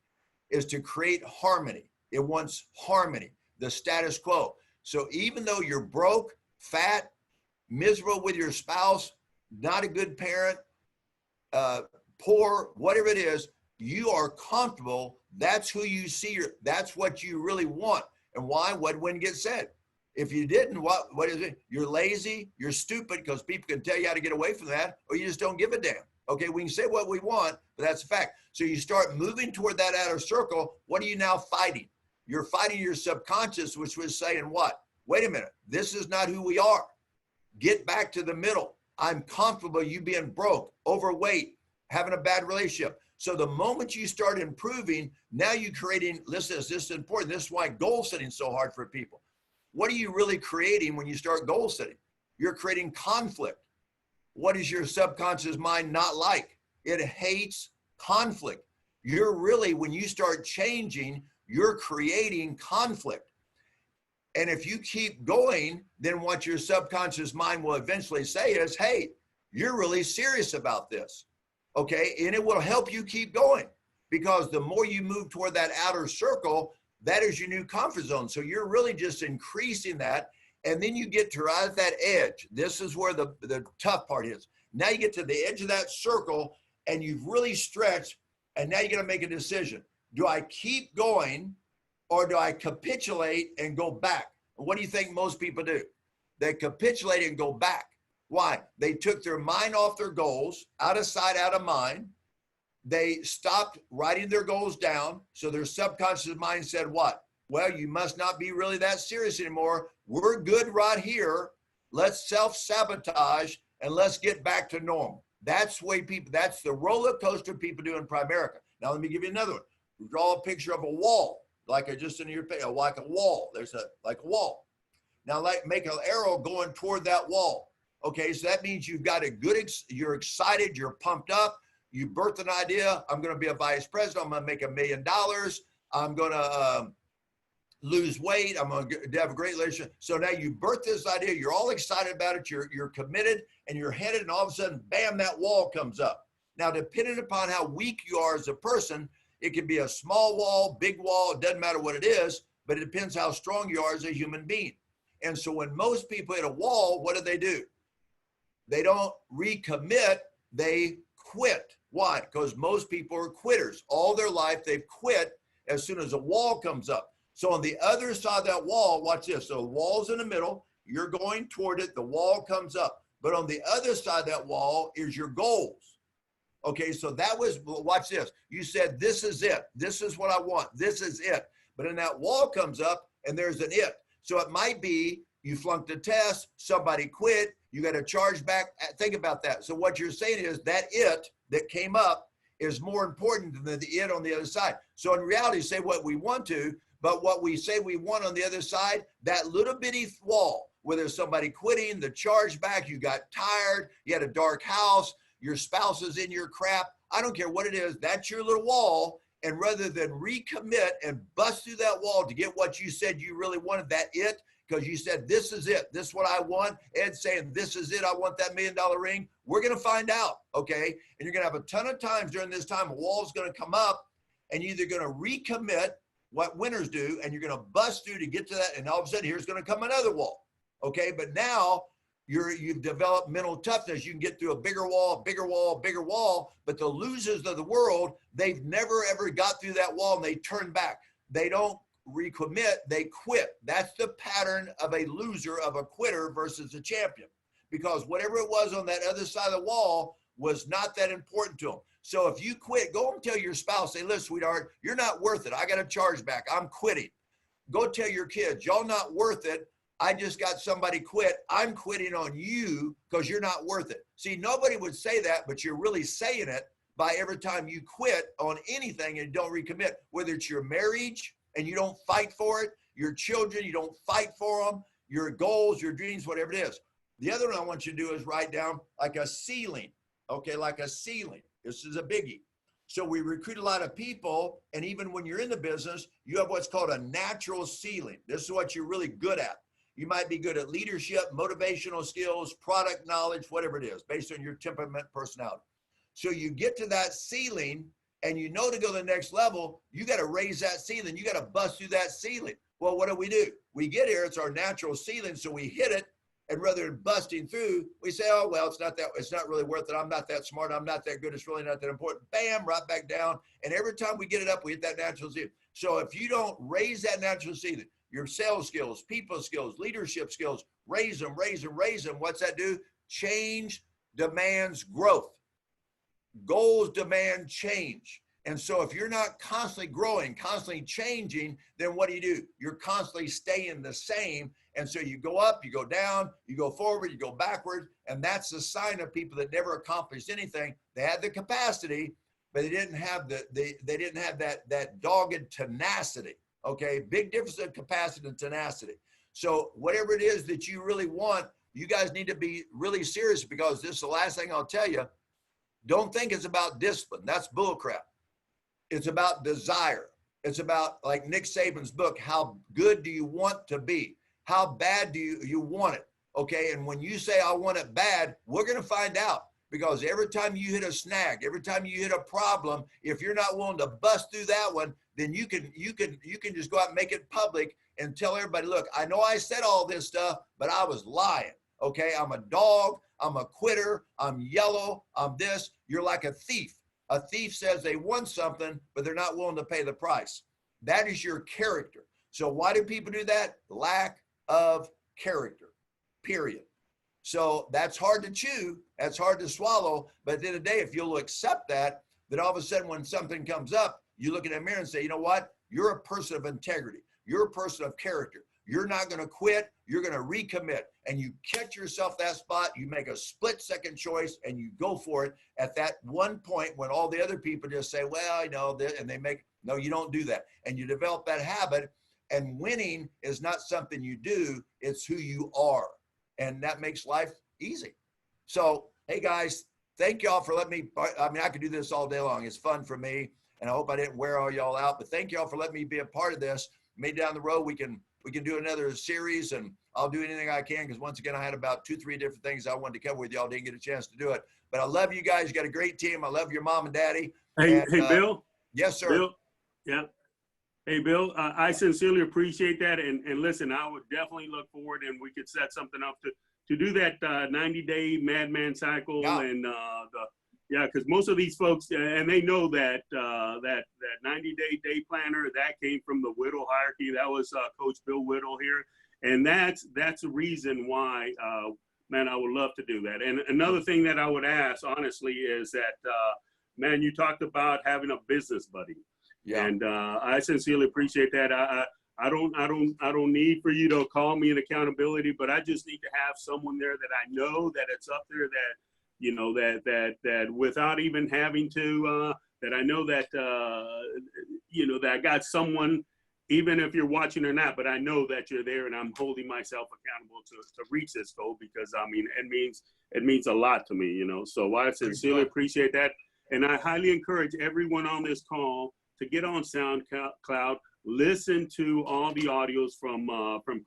is to create harmony. It wants harmony, the status quo. So even though you're broke, fat, miserable with your spouse, not a good parent, poor, whatever it is, you are comfortable. That's who you see. That's what you really want. And why? What Wingate said. If you didn't, what is it? You're lazy. You're stupid, because people can tell you how to get away from that, or you just don't give a damn. Okay, we can say what we want, but that's a fact. So you start moving toward that outer circle. What are you now fighting? You're fighting your subconscious, which was saying what? Wait a minute. This is not who we are. Get back to the middle. I'm comfortable you being broke, overweight, having a bad relationship. So the moment you start improving, now you're creating, listen, this is important. This is why goal setting is so hard for people. What are you really creating when you start goal setting? You're creating conflict. What is your subconscious mind not like? It hates conflict. You're really, when you start changing, you're creating conflict. And if you keep going, then what your subconscious mind will eventually say is, hey, you're really serious about this. Okay, and it will help you keep going, because the more you move toward that outer circle, that is your new comfort zone. So you're really just increasing that. And then you get to right at that edge. This is where the tough part is. Now you get to the edge of that circle and you've really stretched, and now you're going to make a decision. Do I keep going, or do I capitulate and go back? What do you think most people do? They capitulate and go back. Why? They took their mind off their goals, out of sight, out of mind. They stopped writing their goals down. So their subconscious mind said what? Well, you must not be really that serious anymore. We're good right here. Let's self-sabotage and let's get back to normal. That's the way people, that's the roller coaster people do in Primerica. Now, let me give you another one. Draw a picture of a wall, like just in your picture, like a wall. There's like a wall. Now, make an arrow going toward that wall. Okay, so that means you've got a good, you're excited, you're pumped up, you birthed an idea. I'm going to be a vice president. I'm going to make $1 million. I'm going to lose weight. I'm going to have a great relationship. So now you birth this idea. You're all excited about it. You're committed and you're headed, and all of a sudden, bam, that wall comes up. Now, depending upon how weak you are as a person, it can be a small wall, big wall. It doesn't matter what it is, but it depends how strong you are as a human being. And so when most people hit a wall, what do? They don't recommit. They quit. Why? Because most people are quitters. All their life, they've quit as soon as a wall comes up. So on the other side of that wall, watch this. So the wall's in the middle. You're going toward it. The wall comes up. But on the other side of that wall is your goals. Okay, so that was, watch this. You said, this is it. This is what I want. This is it. But then that wall comes up and there's an it. So it might be you flunked a test, somebody quit, you got to charge back. Think about that. So what you're saying is that it that came up is more important than the it on the other side. So in reality, say what we want to, but what we say we want on the other side, that little bitty wall, whether somebody quitting, the charge back, you got tired, you had a dark house, your spouse is in your crap, I don't care what it is, that's your little wall. And rather than recommit and bust through that wall to get what you said you really wanted, that it, because you said, this is it, this is what I want, Ed's saying, this is it, I want that $1 million ring, we're going to find out, okay? And you're going to have a ton of times during this time, a wall's going to come up, and you're either going to recommit what winners do, and you're going to bust through to get to that, and all of a sudden, here's going to come another wall, okay? But now, you've developed mental toughness. You can get through a bigger wall, bigger wall, bigger wall, but the losers of the world, they've never ever got through that wall and they turn back. They don't recommit, they quit. That's the pattern of a loser, of a quitter versus a champion, because whatever it was on that other side of the wall was not that important to them. So if you quit, go and tell your spouse, say, listen, sweetheart, you're not worth it. I got a charge back. I'm quitting. Go tell your kids, y'all not worth it. I just got somebody quit. I'm quitting on you because you're not worth it. See, nobody would say that, but you're really saying it by every time you quit on anything and don't recommit, whether it's your marriage and you don't fight for it, your children, you don't fight for them, your goals, your dreams, whatever it is. The other one I want you to do is write down like a ceiling, okay, like a ceiling. This is a biggie. So we recruit a lot of people, and even when you're in the business, you have what's called a natural ceiling. This is what you're really good at. You might be good at leadership, motivational skills, product knowledge, whatever it is, based on your temperament, personality. So you get to that ceiling and you know to go to the next level, you got to raise that ceiling. You got to bust through that ceiling. Well, what do? We get here, it's our natural ceiling, so we hit it, and rather than busting through, we say, oh, well, it's not really worth it. I'm not that smart. I'm not that good. It's really not that important. Bam, right back down. And every time we get it up, we hit that natural ceiling. So if you don't raise that natural ceiling, your sales skills, people skills, leadership skills, raise them. What's that do? Change demands growth. Goals demand change. And so if you're not constantly growing, constantly changing, then what do? You're constantly staying the same. And so you go up, you go down, you go forward, you go backward. And that's the sign of people that never accomplished anything. They had the capacity, but they didn't have that dogged tenacity. Okay, big difference in capacity and tenacity. So whatever it is that you really want, you guys need to be really serious, because this is the last thing I'll tell you. Don't think it's about discipline. That's bullcrap. It's about desire. It's about, like Nick Saban's book, how good do you want to be? How bad do you want it? Okay, and when you say I want it bad, we're going to find out. Because every time you hit a snag, every time you hit a problem, if you're not willing to bust through that one, then you can just go out and make it public and tell everybody, look, I know I said all this stuff, but I was lying. Okay, I'm a dog, I'm a quitter, I'm yellow, I'm this. You're like a thief. A thief says they want something, but they're not willing to pay the price. That is your character. So why do people do that? Lack of character, period. So that's hard to chew, that's hard to swallow, but at the end of the day, if you'll accept that, then all of a sudden when something comes up, you look in the mirror and say, you know what? You're a person of integrity. You're a person of character. You're not going to quit. You're going to recommit. And you catch yourself that spot. You make a split-second choice and you go for it at that one point when all the other people just say, well, I know that, and no, you don't do that. And you develop that habit. And winning is not something you do. It's who you are. And that makes life Easy. So, hey guys, thank y'all for letting me, I mean, I could do this all day long. It's fun for me, and I hope I didn't wear all y'all out, but thank y'all for letting me be a part of this. Maybe down the road we can do another series, and I'll do anything I can, because once again, I had about 2-3 different things I wanted to cover with y'all. Didn't get a chance to do it, but I love you guys. You got a great team. I love your mom and daddy. Hey, And, hey, Bill. Yes, sir. Bill. Yeah. Hey, Bill, I sincerely appreciate that. And listen, I would definitely look forward, and we could set something up to do that 90-day madman cycle. Yeah. And because most of these folks, and they know that that 90-day day planner, that came from the Whittle hierarchy. That was Coach Bill Whittle here. And that's the reason why, man, I would love to do that. And another thing that I would ask, honestly, is that, man, you talked about having a business buddy. Yeah. And I sincerely appreciate that. I don't need for you to call me an accountability, but I just need to have someone there that I know that it's up there, that, you know, that without even having to, that I know that, you know, that I got someone, even if you're watching or not, but I know that you're there, and I'm holding myself accountable to reach this goal, because I mean, it means a lot to me, you know. So I sincerely appreciate that. And I highly encourage everyone on this call to get on SoundCloud, listen to all the audios from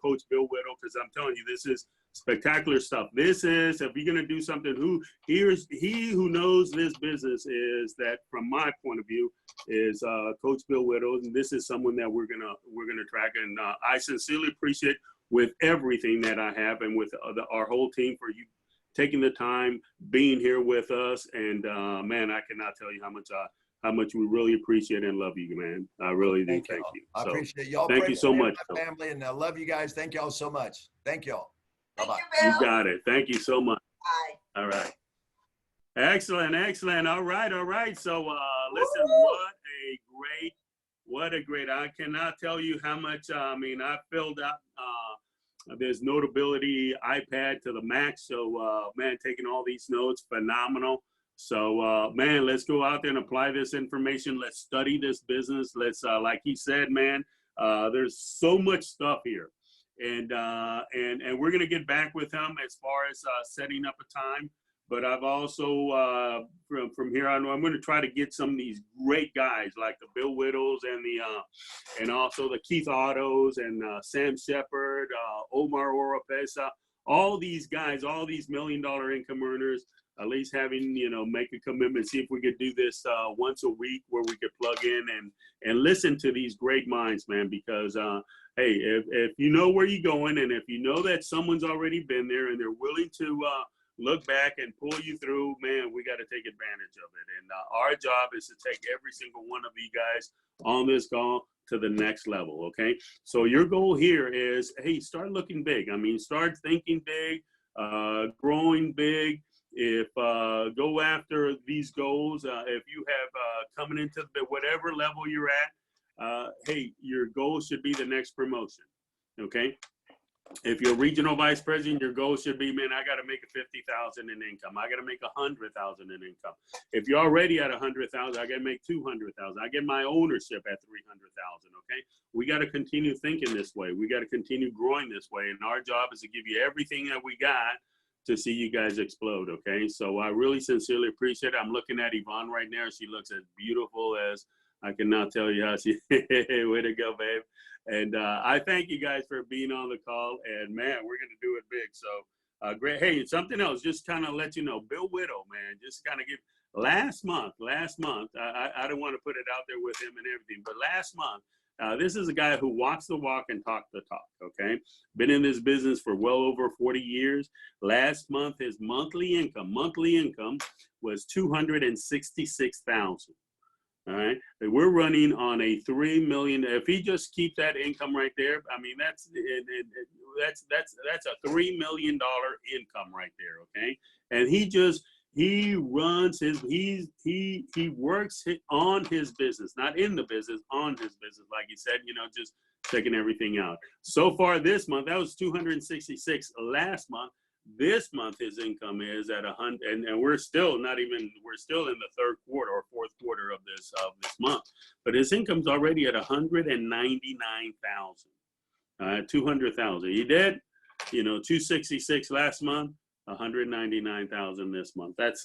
Coach Bill Whittle, because I'm telling you, this is spectacular stuff. This is, if you're gonna do something, he who knows this business is, that from my point of view, is Coach Bill Whittle, and this is someone that we're gonna track. And I sincerely appreciate, with everything that I have, and with our whole team, for you taking the time, being here with us. And man, I cannot tell you how much we really appreciate and love you, man. I really do. Thank you. I appreciate y'all. Thank you so much. My family, and I love you guys. Thank y'all so much. Thank y'all. Bye-bye. You got it. Thank you so much. Bye. All right. Excellent. All right. So listen, what a great, I cannot tell you how much, I mean, I filled out this notability iPad to the max. So man, taking all these notes, phenomenal. So man, let's go out there and apply this information. Let's study this business. Let's, like he said, man, there's so much stuff here. And we're gonna get back with him as far as setting up a time. But I've also from here on, I'm going to try to get some of these great guys like the Bill Whittles and the and also the Keith Ottos and Sam Shepard, Omar Oropesa, all these guys, all these $1 million income earners. At least having, you know, make a commitment, see if we could do this once a week, where we could plug in and listen to these great minds, man. Because hey, if you know where you're going, and if you know that someone's already been there and they're willing to look back and pull you through, man, we got to take advantage of it. And our job is to take every single one of you guys on this call to the next level. Okay, so your goal here is, hey, start looking big. I mean, start thinking big, growing big. If go after these goals, if you have coming into whatever level you're at, hey, your goal should be the next promotion. Okay, if you're regional vice president, your goal should be, man, I got to make $50,000 in income. I got to make $100,000 in income. If you're already at $100,000, I got to make $200,000. I get my ownership at $300,000. Okay, we got to continue thinking this way. We got to continue growing this way, and our job is to give you everything that we got to see you guys explode. Okay, so I really sincerely appreciate it. I'm looking at Yvonne right now. She looks as beautiful as I cannot tell you how she. Way to go, babe. And I thank you guys for being on the call. And man, we're gonna do it big. So great. Hey, something else, just kind of let you know, Bill Whittle, man, just kind of give. Last month, I don't want to put it out there with him and everything, but last month, this is a guy who walks the walk and talks the talk, okay? Been in this business for well over 40 years. Last month, his monthly income was $266,000, all right? We're running on a $3 million. If he just keep that income right there, I mean, that's a $3 million income right there, okay? And he runs his, he works on his business, not in the business, on his business. Like he said, you know, just checking everything out. So far this month, that was 266 last month. This month, his income is at 100, and we're still in the third quarter or fourth quarter of this month, but his income's already at 199,000, 200,000. He did, you know, 266 last month. 199,000 this month. That's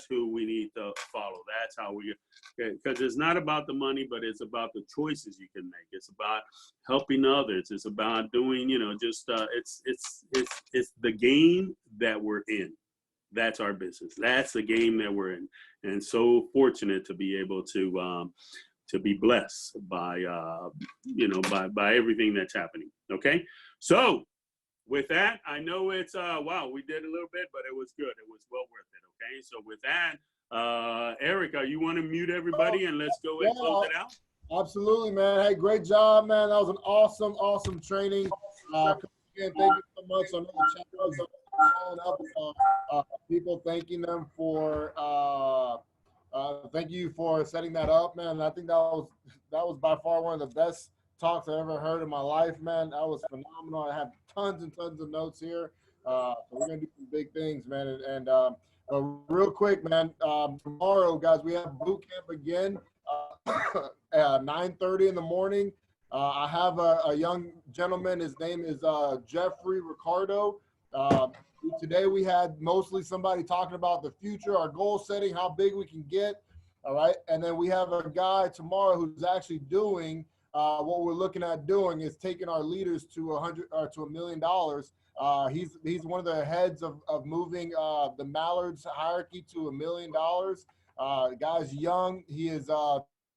who we need to follow. That's how we, because it's not about the money, but it's about the choices you can make. It's about helping others. It's about doing, just it's the game that we're in. That's our business. That's the game that we're in, and so fortunate to be able to be blessed by by everything that's happening. Okay, so. With that, I know it's, wow, we did a little bit, but it was good. It was well worth it, okay? So with that, Erica, you want to mute everybody and let's go and close it out? Absolutely, man. Hey, great job, man. That was an awesome, awesome training. Again, thank you so much. I know the chat was showing up, people thanking them for, thank you for setting that up, man. I think that was by far one of the best talks I ever heard in my life, man. That was phenomenal. I have tons and tons of notes here. So we're gonna do some big things, man. But real quick, man, tomorrow, guys, we have boot camp again at 9:30 in the morning. I have a young gentleman. His name is Jeffrey Ricardo. Today we had mostly somebody talking about the future, our goal setting, how big we can get. All right, and then we have a guy tomorrow who's actually doing. What we're looking at doing is taking our leaders to $1 million. He's one of the heads of moving the Mallards hierarchy to $1 million. Guy's young. He is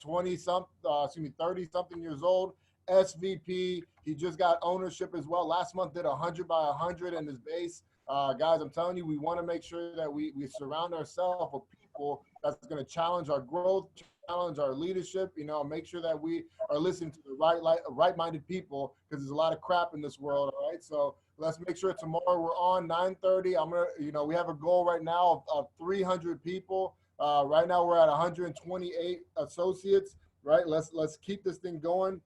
30 something years old. SVP. He just got ownership as well. Last month did 100 by 100 in his base. Guys, I'm telling you, we want to make sure that we surround ourselves with people that's going to challenge our growth, challenge our leadership, make sure that we are listening to the right-minded people, because there's a lot of crap in this world. All right, so let's make sure tomorrow we're on 9:30. I'm gonna, we have a goal right now of 300 people. Right now we're at 128 associates. Right, let's keep this thing going.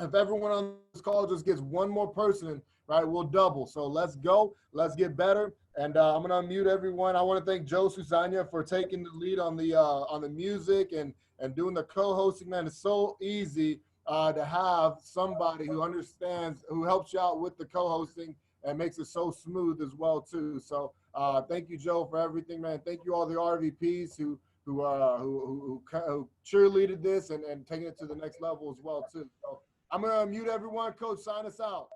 If everyone on this call just gets one more person, right, we'll double. So let's go. Let's get better. And I'm gonna unmute everyone. I want to thank Joe Susania for taking the lead on the music and doing the co-hosting. Man, it's so easy to have somebody who understands, who helps you out with the co-hosting and makes it so smooth as well too. So thank you, Joe, for everything, man. Thank you all the RVPs who cheerleaded this and taking it to the next level as well too. So I'm gonna unmute everyone. Coach, sign us out.